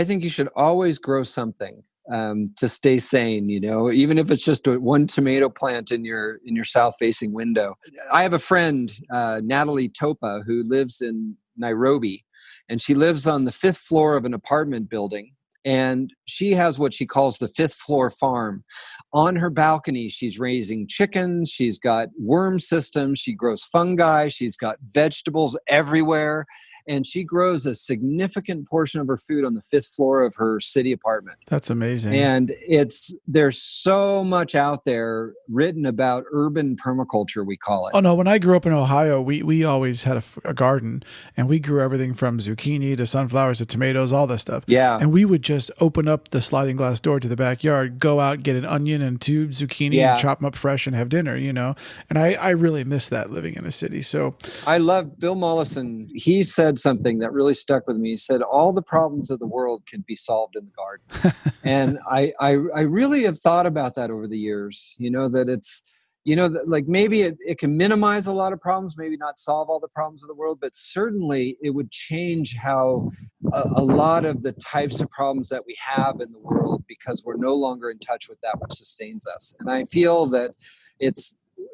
think you should always grow something to stay sane, even if it's just one tomato plant in your south-facing window. I have a friend, Natalie Topa, who lives in Nairobi, and she lives on the 5th floor of an apartment building. And she has what she calls the 5th floor farm. On her balcony, she's raising chickens. She's got worm systems. She grows fungi. She's got vegetables everywhere. And she grows a significant portion of her food on the 5th floor of her city apartment. That's amazing. And there's so much out there written about urban permaculture, we call it. Oh no, when I grew up in Ohio, we always had a garden, and we grew everything from zucchini to sunflowers to tomatoes, all this stuff. Yeah. And we would just open up the sliding glass door to the backyard, go out, get an onion and 2 zucchini and chop them up fresh and have dinner, And I really miss that living in a city. So I love Bill Mollison. He said something that really stuck with me. He said, all the problems of the world can be solved in the garden. And I really have thought about that over the years, that it's, that like maybe it can minimize a lot of problems, maybe not solve all the problems of the world, but certainly it would change how a lot of the types of problems that we have in the world, because we're no longer in touch with that which sustains us. And I feel that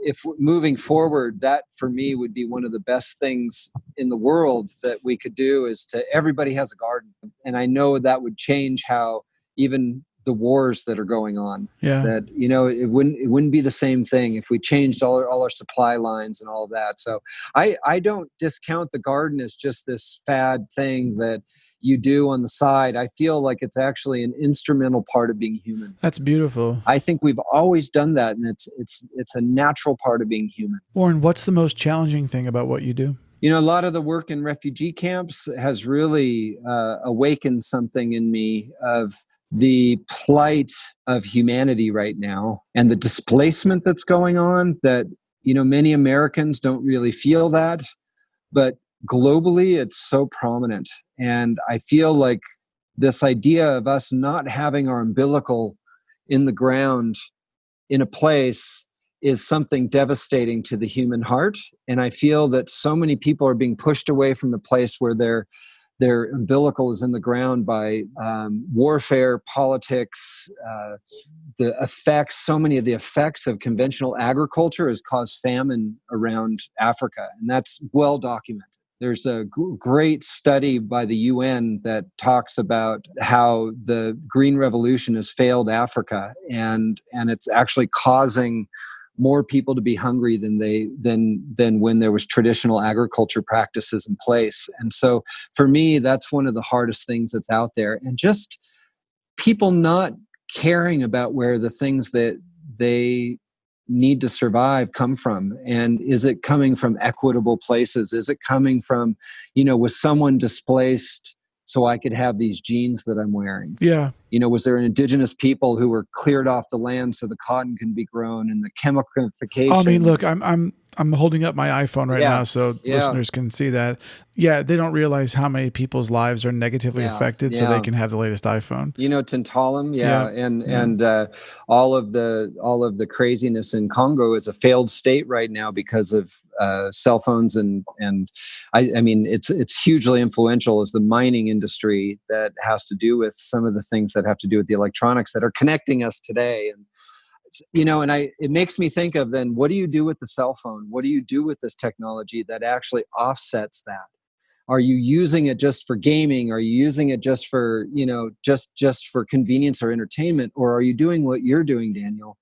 if moving forward, that for me would be one of the best things in the world that we could do, is to everybody has a garden. And I know that would change how even the wars that are going on, that, it wouldn't be the same thing if we changed all our supply lines and all of that. So I don't discount the garden as just this fad thing that you do on the side. I feel like it's actually an instrumental part of being human. That's beautiful. I think we've always done that, and it's a natural part of being human. Warren, what's the most challenging thing about what you do? A lot of the work in refugee camps has really awakened something in me of the plight of humanity right now and the displacement that's going on, that, many Americans don't really feel that, but globally it's so prominent. And I feel like this idea of us not having our umbilical in the ground in a place is something devastating to the human heart. And I feel that so many people are being pushed away from the place where their umbilical is in the ground by warfare, politics, the effects. So many of the effects of conventional agriculture has caused famine around Africa, and that's well documented. There's a great study by the UN that talks about how the Green Revolution has failed Africa, and it's actually causing more people to be hungry than when there was traditional agriculture practices in place. And so for me, that's one of the hardest things that's out there. And just people not caring about where the things that they need to survive come from. And is it coming from equitable places? Is it coming from, was someone displaced so I could have these jeans that I'm wearing? Yeah. Was there indigenous people who were cleared off the land so the cotton can be grown, and the chemicalification? I mean, look, I'm holding up my iPhone right now so listeners can see that. Yeah, they don't realize how many people's lives are negatively affected, so they can have the latest iPhone. Tantalum, and all of the craziness in Congo is a failed state right now because of cell phones, and I mean it's hugely influential as the mining industry that has to do with some of the things that have to do with the electronics that are connecting us today. And it makes me think of, then, what do you do with the cell phone? What do you do with this technology that actually offsets that? Are you using it just for gaming? Are you using it just for, just for convenience or entertainment? Or are you doing what you're doing, Daniel?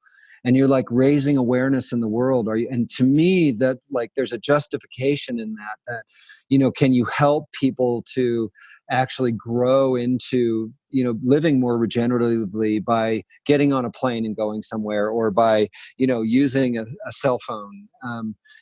And you're like raising awareness in the world. And to me, that there's a justification in that, can you help people to actually grow into, living more regeneratively by getting on a plane and going somewhere, or by, using a cell phone.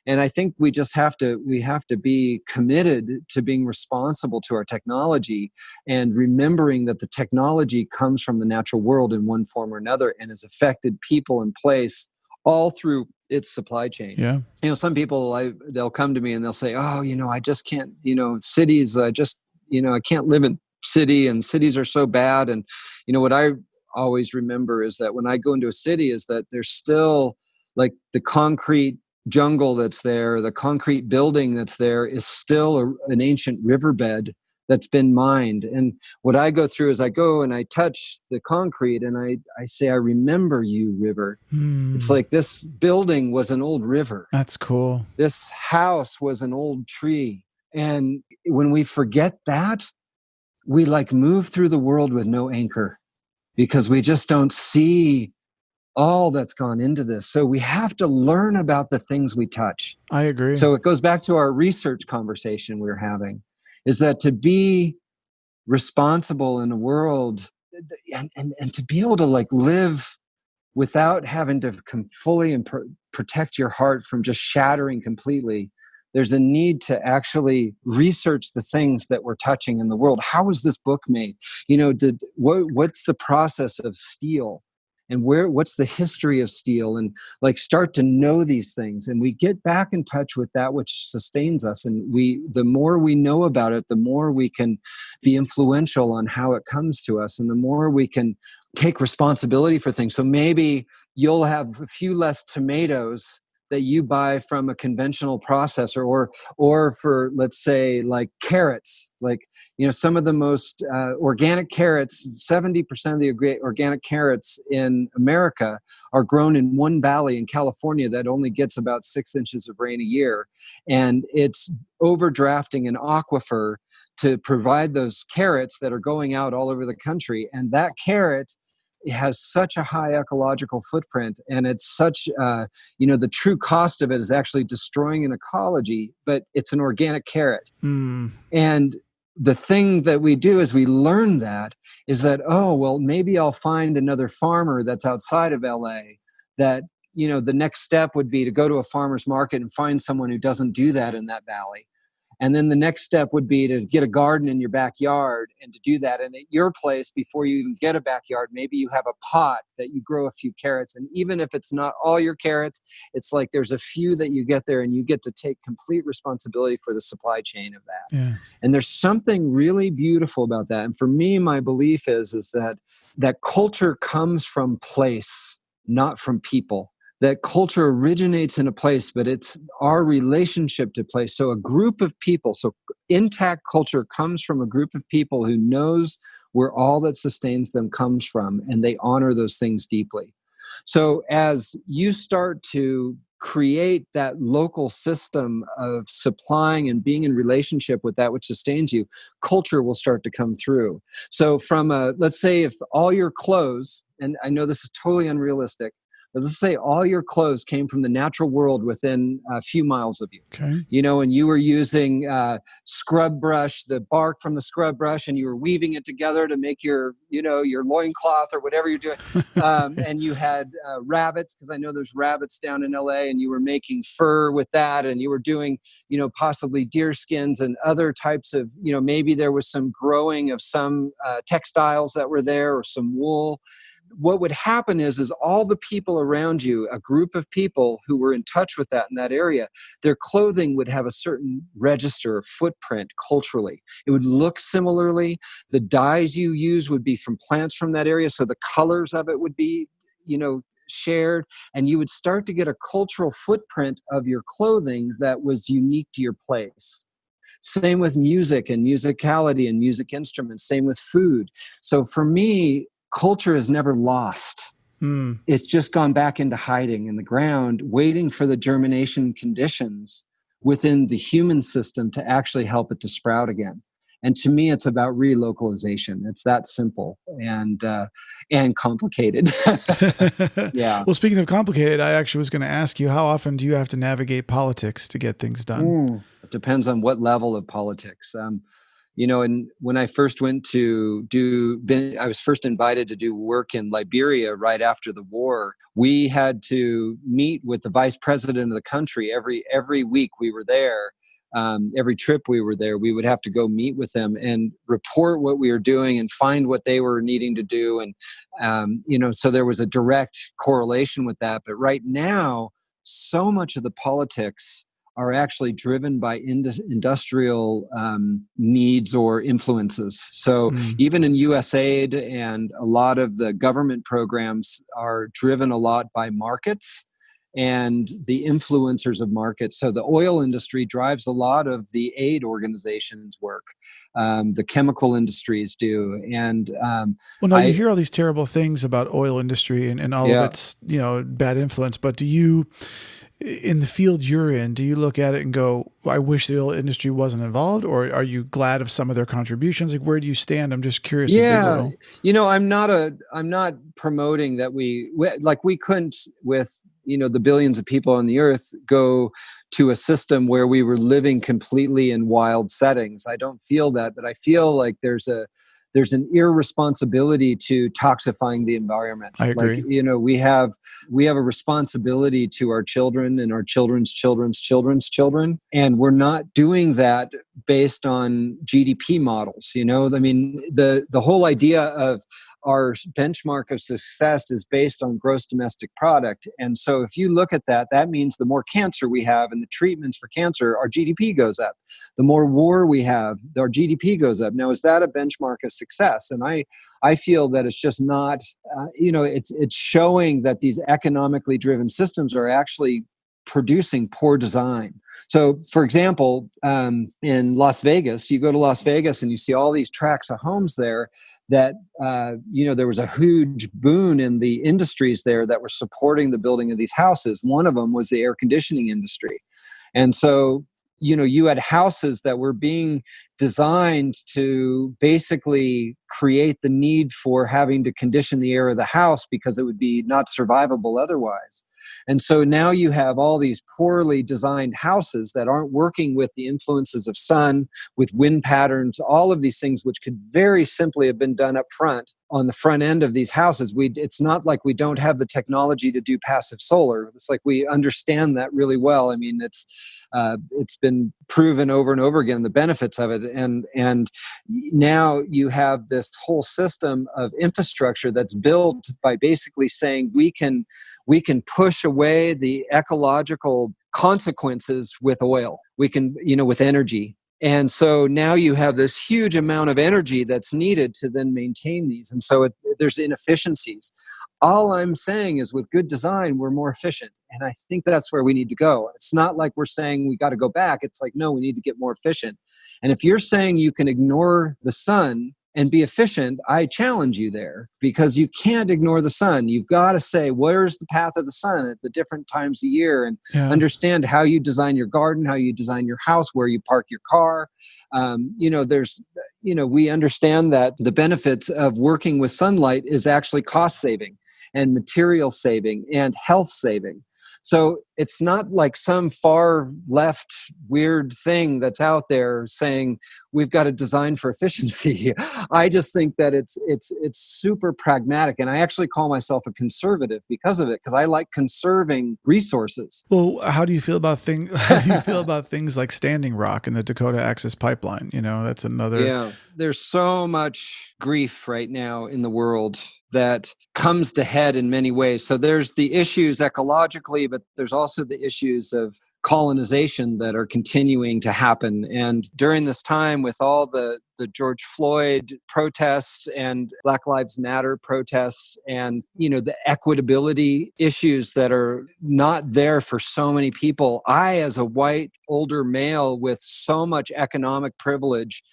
And I think we have to be committed to being responsible to our technology, and remembering that the technology comes from the natural world in one form or another, and has affected people and place all through its supply chain. Yeah. Some people, they'll come to me and they'll say, oh, I just can't, cities, I can't live in city, and cities are so bad. And, what I always remember is that when I go into a city, is that there's still the concrete jungle that's there, the concrete building that's there is still an ancient riverbed that's been mined. And what I go through is I go and I touch the concrete and I say, I remember you, river. It's like this building was an old river. That's cool. This house was an old tree. And when we forget that, we move through the world with no anchor, because we just don't see all that's gone into this. So we have to learn about the things we touch. I agree. So it goes back to our research conversation we were having, is that to be responsible in a world, and to be able to live without having to fully protect your heart from just shattering completely, there's a need to actually research the things that we're touching in the world. How was this book made? What's the process of steel? And what's the history of steel? And start to know these things. And we get back in touch with that which sustains us. And the more we know about it, the more we can be influential on how it comes to us. And the more we can take responsibility for things. So maybe you'll have a few less tomatoes that you buy from a conventional processor, or for, let's say, carrots, some of the most organic carrots, 70% of the organic carrots in America are grown in one valley in California that only gets about 6 inches of rain a year. And it's overdrafting an aquifer to provide those carrots that are going out all over the country. And that carrot, it has such a high ecological footprint, and it's such, the true cost of it is actually destroying an ecology, but it's an organic carrot. And the thing that we do is we learn that maybe I'll find another farmer that's outside of LA that, the next step would be to go to a farmer's market and find someone who doesn't do that in that valley. And then the next step would be to get a garden in your backyard, and to do that. And at your place, before you even get a backyard, maybe you have a pot that you grow a few carrots. And even if it's not all your carrots, it's there's a few that you get there, and you get to take complete responsibility for the supply chain of that. Yeah. And there's something really beautiful about that. And for me, my belief is that culture comes from place, not from people. that culture originates in a place, but it's our relationship to place. So a group of people, so intact culture comes from a group of people who knows where all that sustains them comes from, and they honor those things deeply. So as you start to create that local system of supplying and being in relationship with that which sustains you, culture will start to come through. So let's say if all your clothes, and I know this is totally unrealistic, but let's say all your clothes came from the natural world within a few miles of you. Okay. And you were using scrub brush, the bark from the scrub brush, and you were weaving it together to make your loincloth or whatever you're doing. And you had rabbits, because I know there's rabbits down in LA, and you were making fur with that, and you were doing, possibly deer skins and other types of, maybe there was some growing of some textiles that were there or some wool. What would happen is all the people around you, a group of people who were in touch with that in that area, their clothing would have a certain register or footprint culturally. It would look similarly. The dyes you use would be from plants from that area. So the colors of it would be, shared. And you would start to get a cultural footprint of your clothing that was unique to your place. Same with music and musicality and music instruments. Same with food. So for me, culture is never lost. It's just gone back into hiding in the ground, waiting for the germination conditions within the human system to actually help it to sprout again. And to me, it's about relocalization. It's that simple and complicated. Yeah. Well, speaking of complicated, I actually was going to ask you, how often do you have to navigate politics to get things done? It depends on what level of politics. And when I first went I was first invited to do work in Liberia right after the war. We had to meet with the vice president of the country every week we were there. Every trip we were there, we would have to go meet with them and report what we were doing and find what they were needing to do. And, so there was a direct correlation with that. But right now, so much of the politics are actually driven by industrial needs or influences. So even in USAID and a lot of the government programs are driven a lot by markets and the influencers of markets. So the oil industry drives a lot of the aid organizations' work. The chemical industries do. And you hear all these terrible things about oil industry and all of its bad influence, but do you, in the field you're in, do you look at it and go, I wish the oil industry wasn't involved, or are you glad of some of their contributions? Like, where do you stand? I'm just curious. Yeah. I'm not promoting that we couldn't, with, the billions of people on the earth, go to a system where we were living completely in wild settings. I don't feel that, but I feel like there's an irresponsibility to toxifying the environment. I agree. We have a responsibility to our children and our children's children's children's children, and we're not doing that based on GDP models. The whole idea of our benchmark of success is based on gross domestic product. And so if you look at that, that means the more cancer we have and the treatments for cancer, our GDP goes up. The more war we have, our GDP goes up. Now, is that a benchmark of success? And I feel that it's just not, it's showing that these economically driven systems are actually producing poor design. So, for example, in Las Vegas, you go to Las Vegas and you see all these tracts of homes there that, there was a huge boon in the industries there that were supporting the building of these houses. One of them was the air conditioning industry. And so, you had houses that were being designed to basically create the need for having to condition the air of the house because it would be not survivable otherwise. And so now you have all these poorly designed houses that aren't working with the influences of sun, with wind patterns, all of these things which could very simply have been done up front on the front end of these houses. It's not like we don't have the technology to do passive solar. It's like we understand that really well. I mean, it's been proven over and over again, the benefits of it. And now you have this whole system of infrastructure that's built by basically saying we can push away the ecological consequences with oil. We can, with energy. And so now you have this huge amount of energy that's needed to then maintain these. And so there's inefficiencies. all I'm saying is with good design, we're more efficient. And I think that's where we need to go. It's not like we're saying we got to go back. It's like, no, we need to get more efficient. And if you're saying you can ignore the sun and be efficient, I challenge you there, because you can't ignore the sun. You've got to say, where's the path of the sun at the different times of year, and understand how you design your garden, how you design your house, where you park your car. We understand that the benefits of working with sunlight is actually cost saving and material saving and health saving. So it's not like some far left weird thing that's out there saying we've got to design for efficiency. I just think that it's super pragmatic, and I actually call myself a conservative because of it, because I like conserving resources. Well, how do you feel about things like Standing Rock and the Dakota Access Pipeline? That's another. Yeah, there's so much grief right now in the world that comes to head in many ways. So there's the issues ecologically, but there's also the issues of colonization that are continuing to happen. And during this time, with all the George Floyd protests and Black Lives Matter protests, and the equitability issues that are not there for so many people, I, as a white older male with so much economic privilege,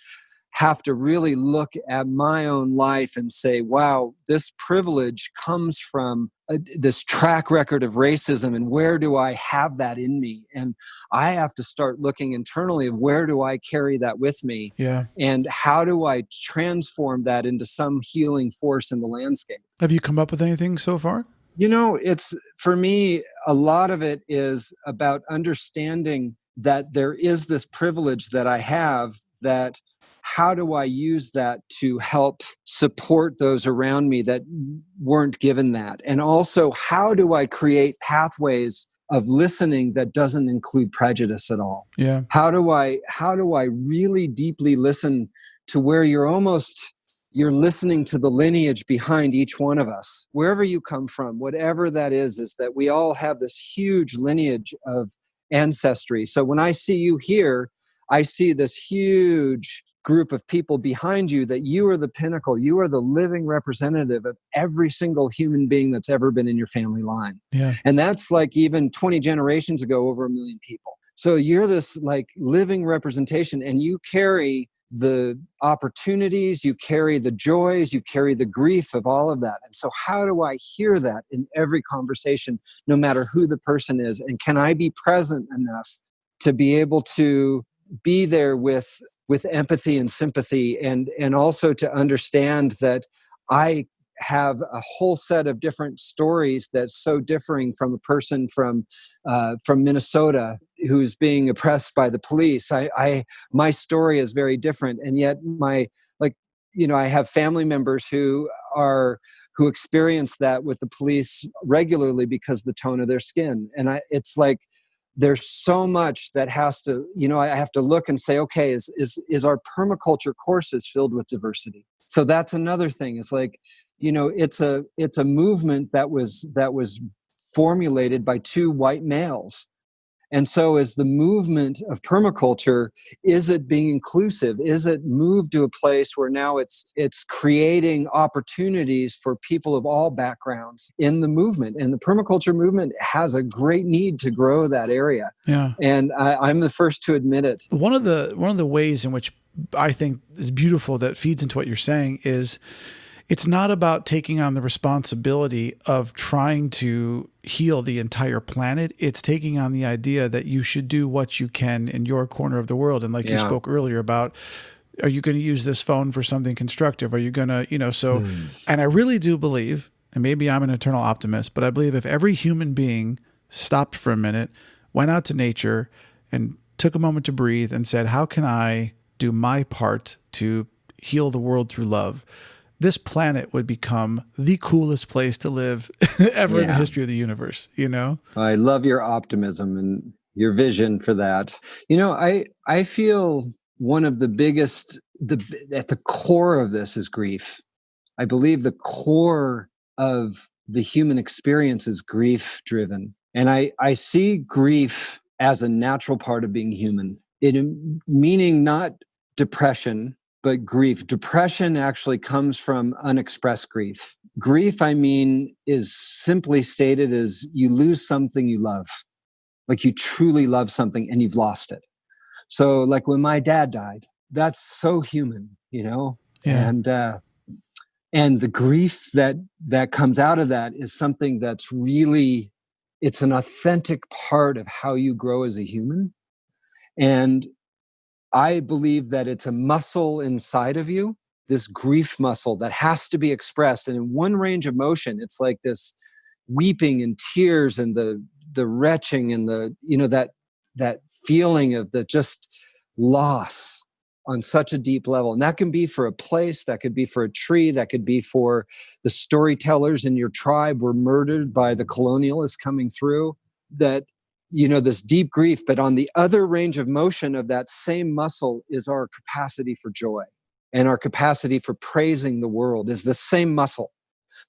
have to really look at my own life and say, wow, this privilege comes from this track record of racism, and where do I have that in me? And I have to start looking internally of where do I carry that with me? Yeah. And how do I transform that into some healing force in the landscape? Have you come up with anything so far? It's, for me, a lot of it is about understanding that there is this privilege that I have, that how do I use that to help support those around me that weren't given that? And also, how do I create pathways of listening that doesn't include prejudice at all? Yeah. How do I really deeply listen to where you're listening to the lineage behind each one of us, wherever you come from, whatever that is that we all have this huge lineage of ancestry. So when I see you here, I see this huge group of people behind you, that you are the pinnacle. You are the living representative of every single human being that's ever been in your family line. Yeah. And that's like even 20 generations ago, over 1 million people. So you're this like living representation, and you carry the opportunities, you carry the joys, you carry the grief of all of that. And so how do I hear that in every conversation, no matter who the person is? And can I be present enough to be able to be there with empathy and sympathy, and also to understand that I have a whole set of different stories that's so differing from a person from Minnesota who's being oppressed by the police. My story is very different, and yet I have family members who experience that with the police regularly because of the tone of their skin, and it's like there's so much that has to, I have to look and say, okay, is our permaculture courses filled with diversity? So that's another thing. It's like, it's a movement that was formulated by two white males. And so is the movement of permaculture, is it being inclusive? Is it moved to a place where now it's creating opportunities for people of all backgrounds in the movement? And the permaculture movement has a great need to grow that area. Yeah. And I'm the first to admit it. One of the ways in which I think is beautiful that feeds into what you're saying is it's not about taking on the responsibility of trying to heal the entire planet. It's taking on the idea that you should do what you can in your corner of the world. And like you spoke earlier about, are you going to use this phone for something constructive? Are you going to, and I really do believe, and maybe I'm an eternal optimist, but I believe if every human being stopped for a minute, went out to nature and took a moment to breathe and said, how can I do my part to heal the world through love? This planet would become the coolest place to live ever in the history of the universe, I love your optimism and your vision for that. I feel one of the biggest, at the core of this is grief. I believe the core of the human experience is grief driven. And I see grief as a natural part of being human. Meaning not depression, but grief. Depression actually comes from unexpressed grief. Grief, I mean, is simply stated as you lose something you love. Like you truly love something and you've lost it. So like when my dad died, that's so human, you know? Yeah. And the grief that comes out of that is something that's really, it's an authentic part of how you grow as a human. And I believe that it's a muscle inside of you, this grief muscle that has to be expressed. And in one range of motion, it's like this weeping and tears and the retching and the, you know, that feeling of the just loss on such a deep level. And that can be for a place, that could be for a tree, that could be for the storytellers in your tribe were murdered by the colonialists coming through, that, you know, this deep grief. But on the other range of motion of that same muscle is our capacity for joy, and our capacity for praising the world is the same muscle.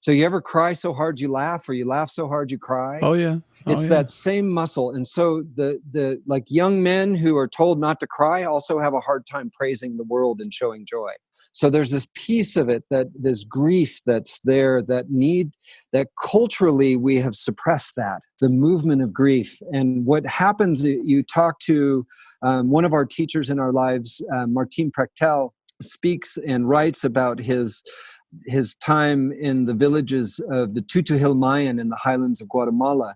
So you ever cry so hard you laugh, or you laugh so hard you cry? Oh yeah. It's that same muscle. And so the like young men who are told not to cry also have a hard time praising the world and showing joy. So there's this piece of it, that this grief that's there, that culturally we have suppressed that, the movement of grief. And what happens, you talk to one of our teachers in our lives, Martin Prechtel, speaks and writes about his time in the villages of the Tutuhil Mayan in the highlands of Guatemala.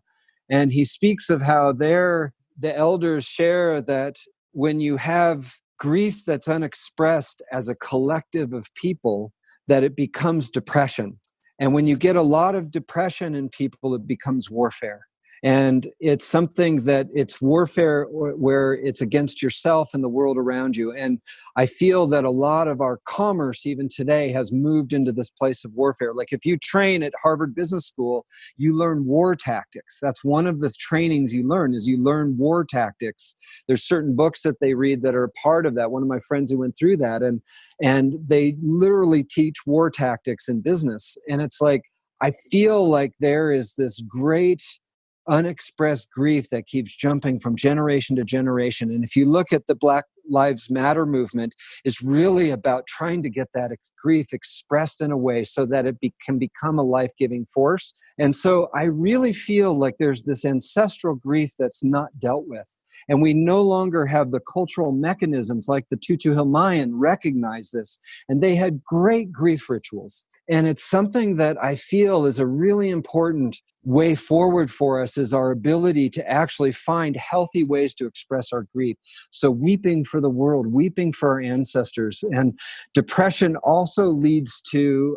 And he speaks of how there the elders share that when you have grief that's unexpressed as a collective of people, that it becomes depression. And when you get a lot of depression in people, it becomes warfare. And it's something that it's warfare where it's against yourself and the world around you. And I feel that a lot of our commerce even today has moved into this place of warfare. Like if you train at Harvard Business School, you learn war tactics. That's one of the trainings you learn, is you learn war tactics. There's certain books that they read that are a part of that. One of my friends who went through that, and they literally teach war tactics in business. And it's like, I feel like there is this great unexpressed grief that keeps jumping from generation to generation. And if you look at the Black Lives Matter movement, it's really about trying to get that grief expressed in a way so that it can become a life-giving force. And so I really feel like there's this ancestral grief that's not dealt with. And we no longer have the cultural mechanisms like the Tutuhil Mayan recognize this. And they had great grief rituals. And it's something that I feel is a really important way forward for us, is our ability to actually find healthy ways to express our grief. So weeping for the world, weeping for our ancestors. And depression also leads to,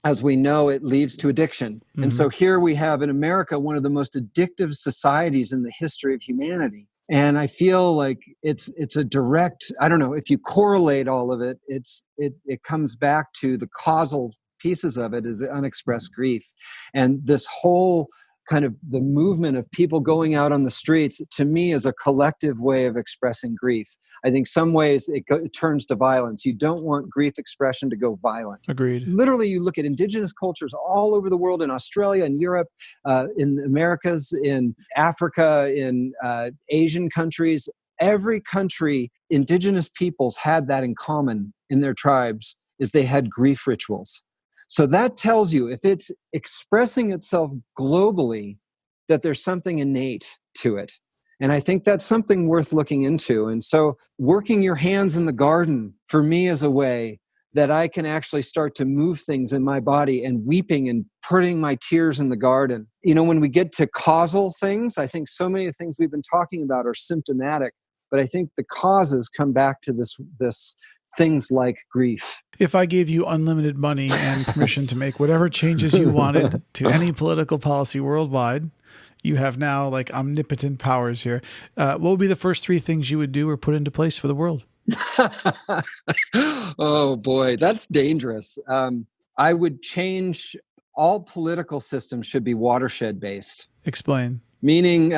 as we know, it leads to addiction. Mm-hmm. And so here we have in America one of the most addictive societies in the history of humanity. And I feel like it's a direct, I don't know, if you correlate all of it, it comes back to the causal pieces of it is the unexpressed grief. And this whole kind of the movement of people going out on the streets, to me, is a collective way of expressing grief. I think some ways it turns to violence. You don't want grief expression to go violent. Agreed. Literally, you look at indigenous cultures all over the world, in Australia, in Europe, in the Americas, in Africa, in Asian countries. Every country, indigenous peoples had that in common in their tribes, is they had grief rituals. So that tells you, if it's expressing itself globally, that there's something innate to it. And I think that's something worth looking into. And so working your hands in the garden for me is a way that I can actually start to move things in my body, and weeping and putting my tears in the garden. You know, when we get to causal things, I think so many of the things we've been talking about are symptomatic, but I think the causes come back to this things like grief. If I gave you unlimited money and permission to make whatever changes you wanted to any political policy worldwide, you have now like omnipotent powers here. What would be the first three things you would do or put into place for the world? Oh boy, that's dangerous. I would change, all political systems should be watershed based. Explain. Meaning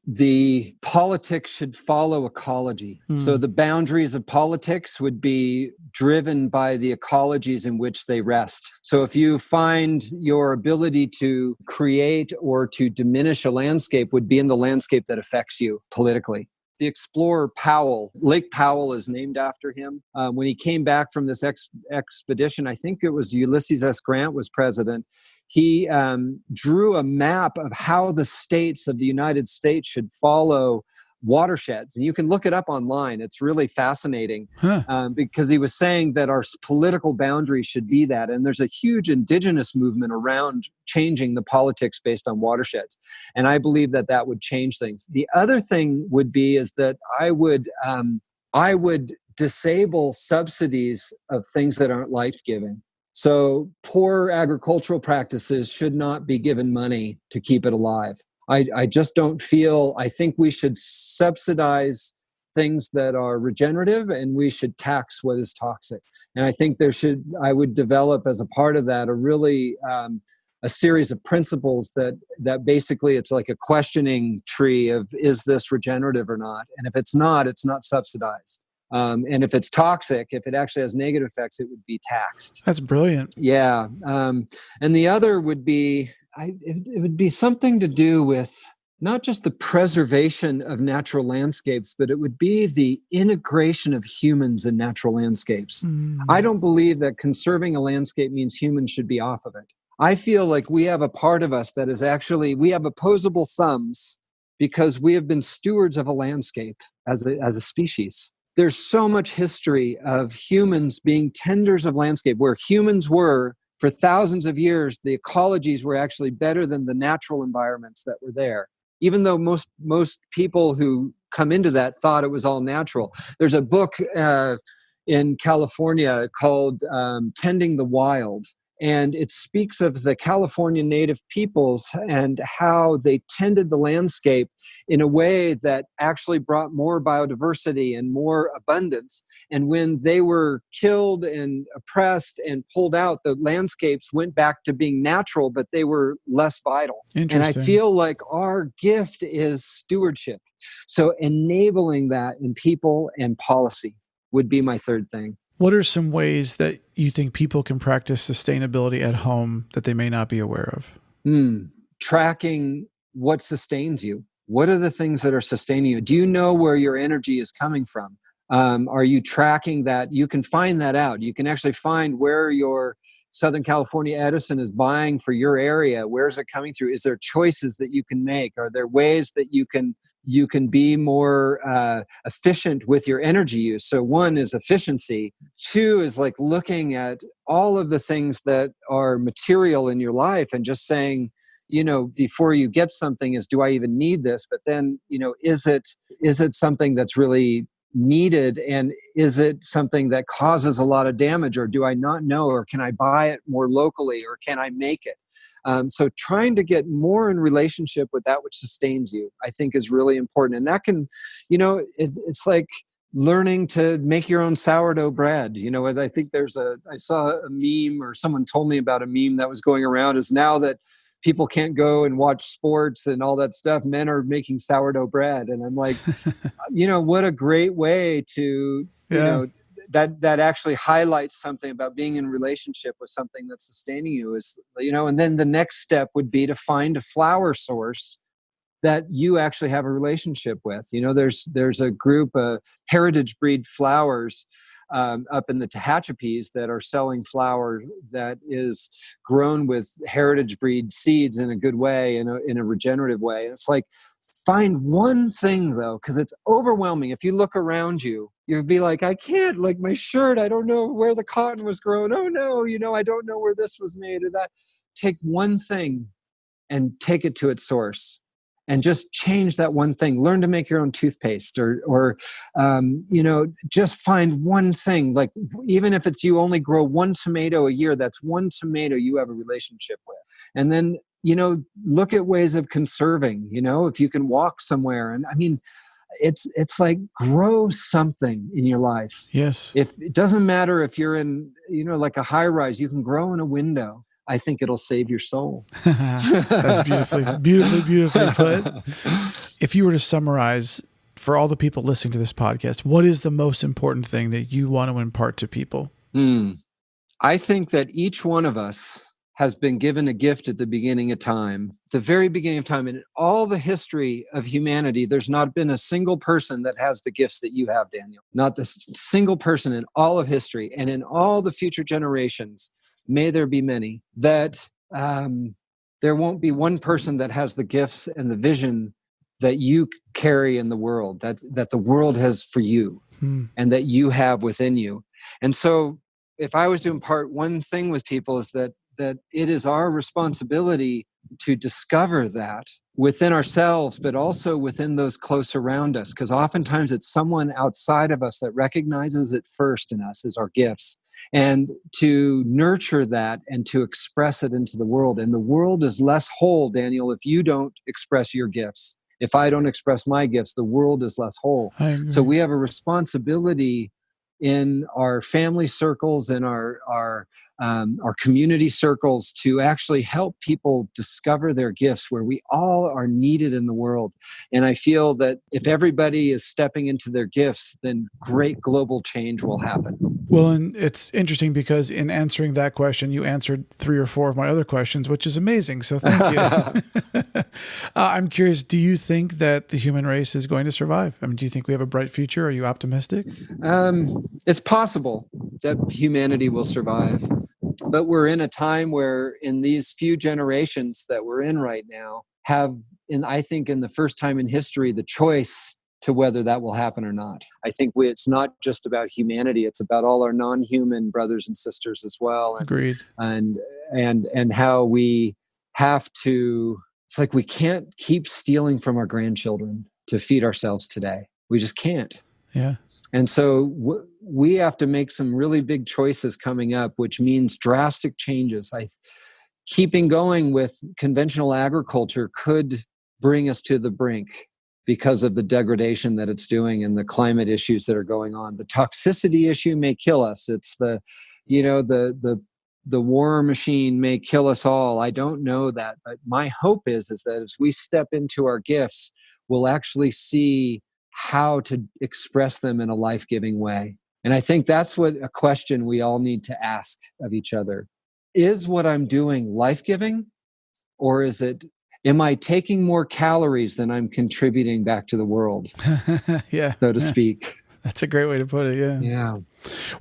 the politics should follow ecology. So the boundaries of politics would be driven by the ecologies in which they rest. So if you find your ability to create or to diminish a landscape would be in the landscape that affects you politically. the explorer Powell. Lake Powell is named after him. When he came back from this expedition, I think it was Ulysses S. Grant was president. He drew a map of how the states of the United States should follow watersheds. And you can look it up online. It's really fascinating because he was saying that our political boundaries should be that. And there's a huge indigenous movement around changing the politics based on watersheds. And I believe that that would change things. The other thing would be is that I would disable subsidies of things that aren't life-giving. So poor agricultural practices should not be given money to keep it alive. I just don't feel, I think we should subsidize things that are regenerative and we should tax what is toxic. And I think I would develop as a part of that a series of principles that basically it's like a questioning tree of, is this regenerative or not? And if it's not subsidized. And if it's toxic, if it actually has negative effects, it would be taxed. That's brilliant. Yeah. And the other would be, it would be something to do with not just the preservation of natural landscapes, but it would be the integration of humans in natural landscapes. I don't believe that conserving a landscape means humans should be off of it. I feel like we have a part of us that is actually, we have opposable thumbs because we have been stewards of a landscape as a species. There's so much history of humans being tenders of landscape where humans were. For thousands of years, the ecologies were actually better than the natural environments that were there, even though most people who come into that thought it was all natural. There's a book in California called Tending the Wild, and it speaks of the California native peoples and how they tended the landscape in a way that actually brought more biodiversity and more abundance. And when they were killed and oppressed and pulled out, the landscapes went back to being natural, but they were less vital. And I feel like our gift is stewardship. So enabling that in people and policy would be my third thing. What are some ways that you think people can practice sustainability at home that they may not be aware of? Tracking what sustains you. What are the things that are sustaining you? Do you know where your energy is coming from? Are you tracking that? You can find that out. You can actually find where your Southern California Edison is buying for your area. Where's it coming through? Is there choices that you can make? Are there ways that you can be more efficient with your energy use? So one is efficiency. Two is like looking at all of the things that are material in your life and just saying, before you get something is, do I even need this? But then, is it something that's really needed, and is it something that causes a lot of damage, or do I not know, or can I buy it more locally, or can I make it? So trying to get more in relationship with that which sustains you, I think, is really important. And that can, it's like learning to make your own sourdough bread. I think I saw a meme, or someone told me about a meme that was going around, is now that people can't go and watch sports and all that stuff, men are making sourdough bread. And I'm like, what a great way to, that actually highlights something about being in relationship with something that's sustaining you is, and then the next step would be to find a flower source that you actually have a relationship with. There's a group of heritage breed flowers up in the Tehachapis that are selling flour that is grown with heritage breed seeds in a good way, in a regenerative way. And it's like, find one thing though, because it's overwhelming. If you look around you, you'd be like, I can't, like my shirt, I don't know where the cotton was grown. Oh no, I don't know where this was made or that. Take one thing and take it to its source. And just change that one thing. Learn to make your own toothpaste, or just find one thing. Like even if it's you only grow one tomato a year, that's one tomato you have a relationship with. And then look at ways of conserving. If you can walk somewhere, and I mean, it's like grow something in your life. Yes. If it doesn't matter if you're in like a high rise, you can grow in a window. I think it'll save your soul. That's beautifully put. If you were to summarize for all the people listening to this podcast, what is the most important thing that you want to impart to people? I think that each one of us has been given a gift at the beginning of time, the very beginning of time. In all the history of humanity, there's not been a single person that has the gifts that you have, Daniel. Not the single person in all of history. And in all the future generations, may there be many, that there won't be one person that has the gifts and the vision that you carry in the world, that the world has for you and that you have within you. And so if I was to impart one thing with people, is that it is our responsibility to discover that within ourselves, but also within those close around us. Because oftentimes it's someone outside of us that recognizes it first in us as our gifts, and to nurture that and to express it into the world. And the world is less whole, Daniel, if you don't express your gifts. If I don't express my gifts, the world is less whole. So we have a responsibility in our family circles and our community circles to actually help people discover their gifts, where we all are needed in the world. And I feel that if everybody is stepping into their gifts, then great global change will happen. Well, and it's interesting because in answering that question, you answered 3 or 4 of my other questions, which is amazing. So thank you. I'm curious, do you think that the human race is going to survive? I mean, do you think we have a bright future? Are you optimistic? It's possible that humanity will survive. But we're in a time where, in these few generations that we're in right now, I think in the first time in history, the choice to whether that will happen or not. I think it's not just about humanity; it's about all our non-human brothers and sisters as well. Agreed. And how we have to. It's like we can't keep stealing from our grandchildren to feed ourselves today. We just can't. Yeah. And so we have to make some really big choices coming up, which means drastic changes. Keeping going with conventional agriculture could bring us to the brink because of the degradation that it's doing and the climate issues that are going on. The toxicity issue may kill us. It's the war machine may kill us all. I don't know that, but my hope is that as we step into our gifts, we'll actually see how to express them in a life-giving way. And I think that's a question we all need to ask of each other. Is what I'm doing life-giving, or am I taking more calories than I'm contributing back to the world? Yeah. So to speak. That's a great way to put it. Yeah. Yeah.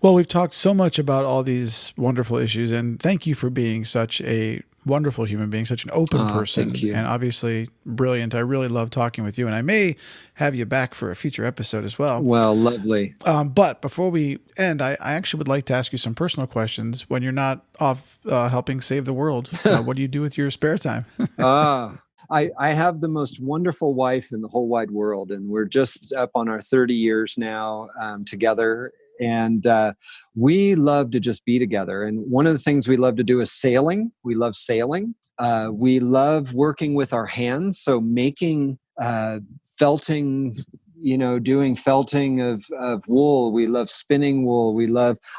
Well, we've talked so much about all these wonderful issues, and thank you for being such a wonderful human being, such an open person, thank you. And obviously brilliant. I really love talking with you, and I may have you back for a future episode as well. Well, lovely. But before we end, I actually would like to ask you some personal questions. When you're not off helping save the world, what do you do with your spare time? I have the most wonderful wife in the whole wide world, and we're just up on our 30 years now together. And we love to just be together. And one of the things we love to do is sailing. We love sailing. We love working with our hands. So making felting, doing felting of wool. We love spinning wool.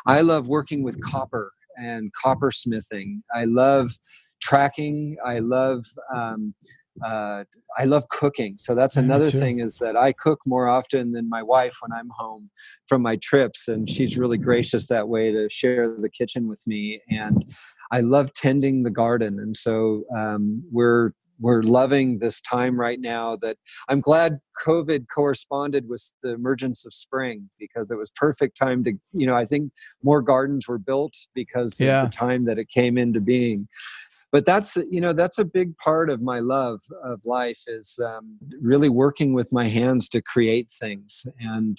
I love working with copper and coppersmithing. I love tracking. I love cooking. So that's another thing, is that I cook more often than my wife when I'm home from my trips. And she's really gracious that way to share the kitchen with me. And I love tending the garden. And so we're loving this time right now. That I'm glad COVID corresponded with the emergence of spring, because it was perfect time to, I think more gardens were built because of the time that it came into being. But that's a big part of my love of life, is really working with my hands to create things. And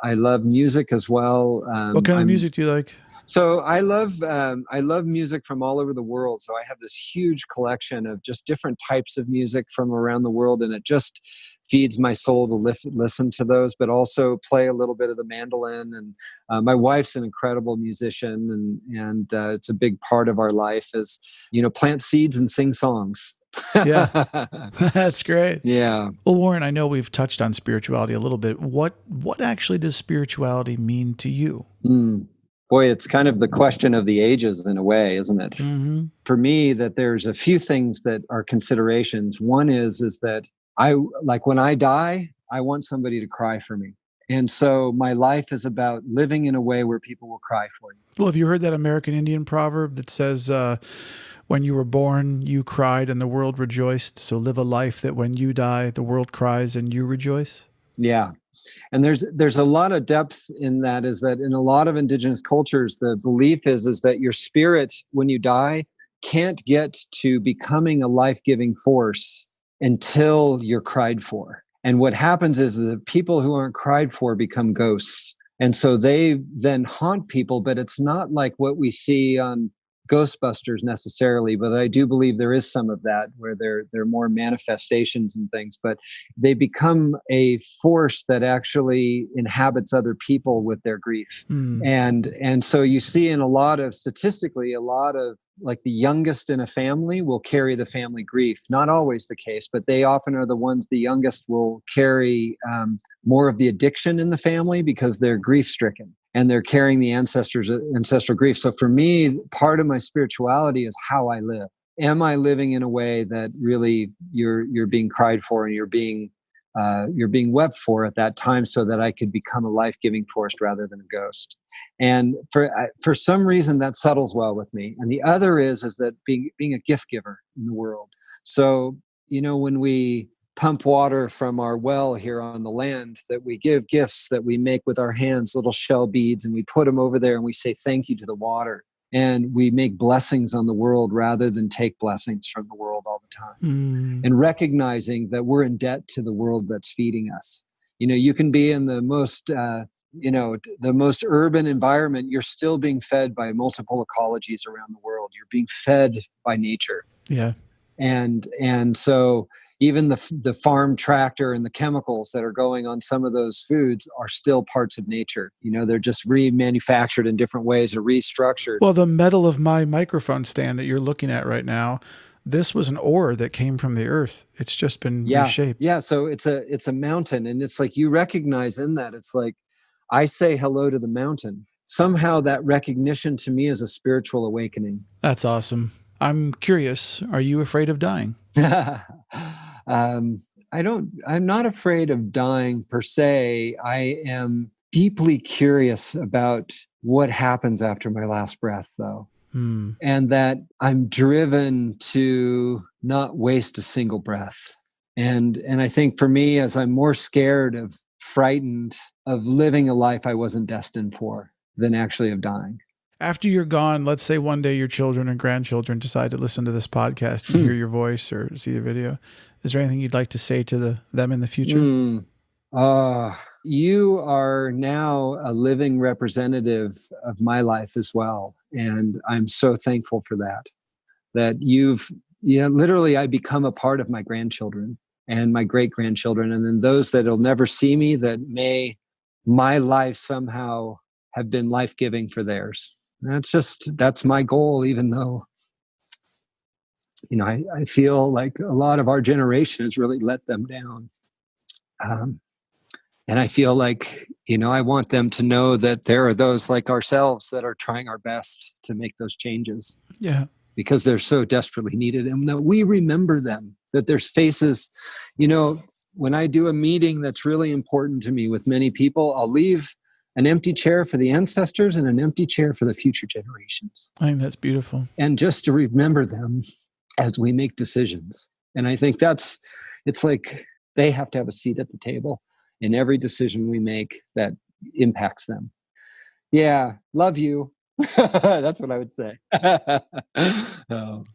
I love music as well. What kind of music do you like? So I love music from all over the world. So I have this huge collection of just different types of music from around the world, and it just feeds my soul to listen to those, but also play a little bit of the mandolin. And my wife's an incredible musician, and it's a big part of our life, is plant seeds and sing songs. Yeah, that's great. Yeah. Well, Warren, I know we've touched on spirituality a little bit. What actually does spirituality mean to you? Boy, it's kind of the question of the ages in a way, isn't it? Mm-hmm. For me, that there's a few things that are considerations. One is that when I die, I want somebody to cry for me. And so my life is about living in a way where people will cry for you. Well, have you heard that American Indian proverb that says, When you were born, you cried and the world rejoiced. So live a life that when you die, the world cries and you rejoice. Yeah. And there's a lot of depth in that, is that in a lot of indigenous cultures, the belief is that your spirit, when you die, can't get to becoming a life-giving force until you're cried for. And what happens is the people who aren't cried for become ghosts. And so they then haunt people, but it's not like what we see on Ghostbusters necessarily, but I do believe there is some of that where they're more manifestations and things, but they become a force that actually inhabits other people with their grief. And so you see in statistically, a lot of like the youngest in a family will carry the family grief. Not always the case, but they often are the youngest will carry more of the addiction in the family because they're grief stricken and they're carrying the ancestral grief. So for me, part of my spirituality is how I live. Am I living in a way that really you're being cried for and you're being wept for at that time, so that I could become a life-giving force rather than a ghost? And for some reason that settles well with me. And the other is that being a gift giver in the world. So, when we pump water from our well here on the land, that we give gifts that we make with our hands, little shell beads, and we put them over there and we say thank you to the water. And we make blessings on the world rather than take blessings from the world all the time. And recognizing that we're in debt to the world that's feeding us. You can be in the most, the most urban environment. You're still being fed by multiple ecologies around the world. You're being fed by nature. Yeah. And so even the farm tractor and the chemicals that are going on some of those foods are still parts of nature. They're just remanufactured in different ways or restructured. Well, the metal of my microphone stand that you're looking at right now, this was an ore that came from the earth. It's just been reshaped. Yeah. So it's a mountain, and it's like you recognize in that. It's like I say hello to the mountain. Somehow that recognition to me is a spiritual awakening. That's awesome. I'm curious. Are you afraid of dying? I'm not afraid of dying per se. I am deeply curious about what happens after my last breath, though. And that I'm driven to not waste a single breath. And I think for me, as I'm more frightened of living a life I wasn't destined for than actually of dying. After you're gone, let's say one day your children and grandchildren decide to listen to this podcast and hear your voice or see the video. Is there anything you'd like to say to them in the future? You are now a living representative of my life as well. And I'm so thankful for that. That literally I become a part of my grandchildren and my great-grandchildren. And then those that'll never see me, that may my life somehow have been life-giving for theirs. That's my goal, even though, I feel like a lot of our generation has really let them down. And I feel like, I want them to know that there are those like ourselves that are trying our best to make those changes. Yeah. Because they're so desperately needed. And that we remember them, that there's faces, when I do a meeting that's really important to me with many people, I'll leave an empty chair for the ancestors and an empty chair for the future generations. I think that's beautiful. And just to remember them as we make decisions. And I think it's like they have to have a seat at the table in every decision we make that impacts them. Yeah, love you. That's what I would say.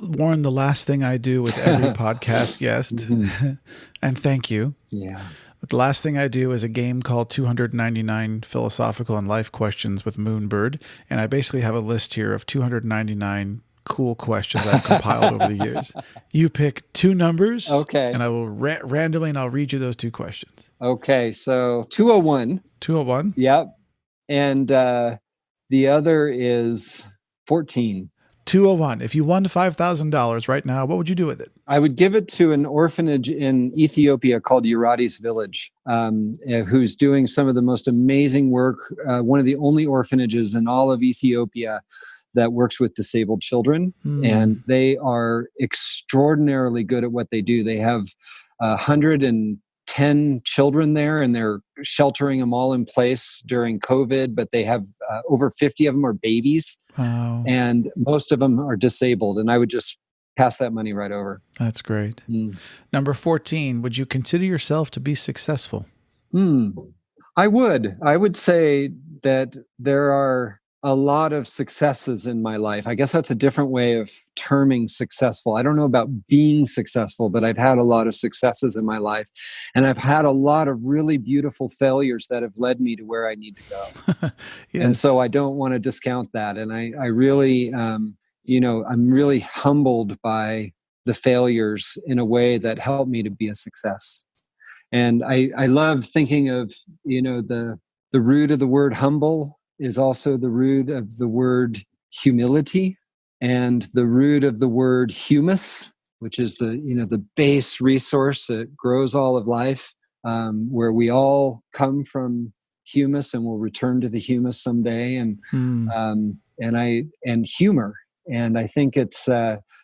Warren, the last thing I do with every podcast guest, and thank you. Yeah. But the last thing I do is a game called 299 Philosophical and Life Questions with Moonbird. And I basically have a list here of 299 cool questions I've compiled over the years. You pick two numbers. Okay. And I will randomly, and I'll read you those two questions. Okay. So 201. 201. Yep. And the other is 14. 201. If you won $5,000 right now, what would you do with it? I would give it to an orphanage in Ethiopia called Rerouted Village, who's doing some of the most amazing work. One of the only orphanages in all of Ethiopia that works with disabled children. And they are extraordinarily good at what they do. They have 110 children there, and they're sheltering them all in place during COVID, but they have over 50 of them are babies. Wow. And most of them are disabled. And I would just pass that money right over. That's great. Number 14, would you consider yourself to be successful? I would say that there are a lot of successes in my life. I guess that's a different way of terming successful. I don't know about being successful, but I've had a lot of successes in my life. And I've had a lot of really beautiful failures that have led me to where I need to go. Yes. And so I don't want to discount that. And I really, I'm really humbled by the failures in a way that helped me to be a success. And I love thinking of, the root of the word humble is also the root of the word humility, and the root of the word humus, which is the base resource that grows all of life, where we all come from humus and will return to the humus someday, and humor. And I think it's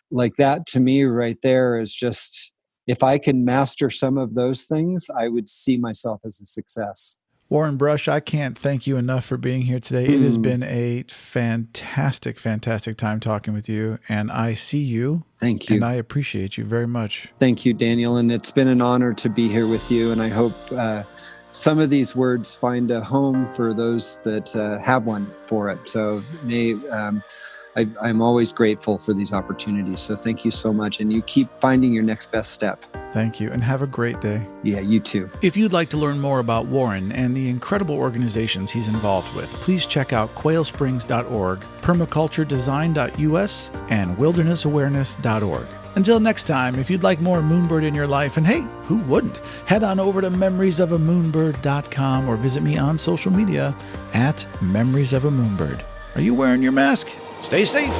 like that to me right there is just, if I can master some of those things, I would see myself as a success. Warren Brush, I can't thank you enough for being here today. It has been a fantastic, fantastic time talking with you, and I see you. Thank you. And I appreciate you very much. Thank you, Daniel. And it's been an honor to be here with you. And I hope some of these words find a home for those that have one for it. So I'm always grateful for these opportunities. So thank you so much. And you keep finding your next best step. Thank you. And have a great day. Yeah, you too. If you'd like to learn more about Warren and the incredible organizations he's involved with, please check out quailsprings.org, permaculturedesign.us, and wildernessawareness.org. Until next time, if you'd like more Moonbird in your life, and hey, who wouldn't? Head on over to memoriesofamoonbird.com or visit me on social media at memoriesofamoonbird. Are you wearing your mask? Stay safe.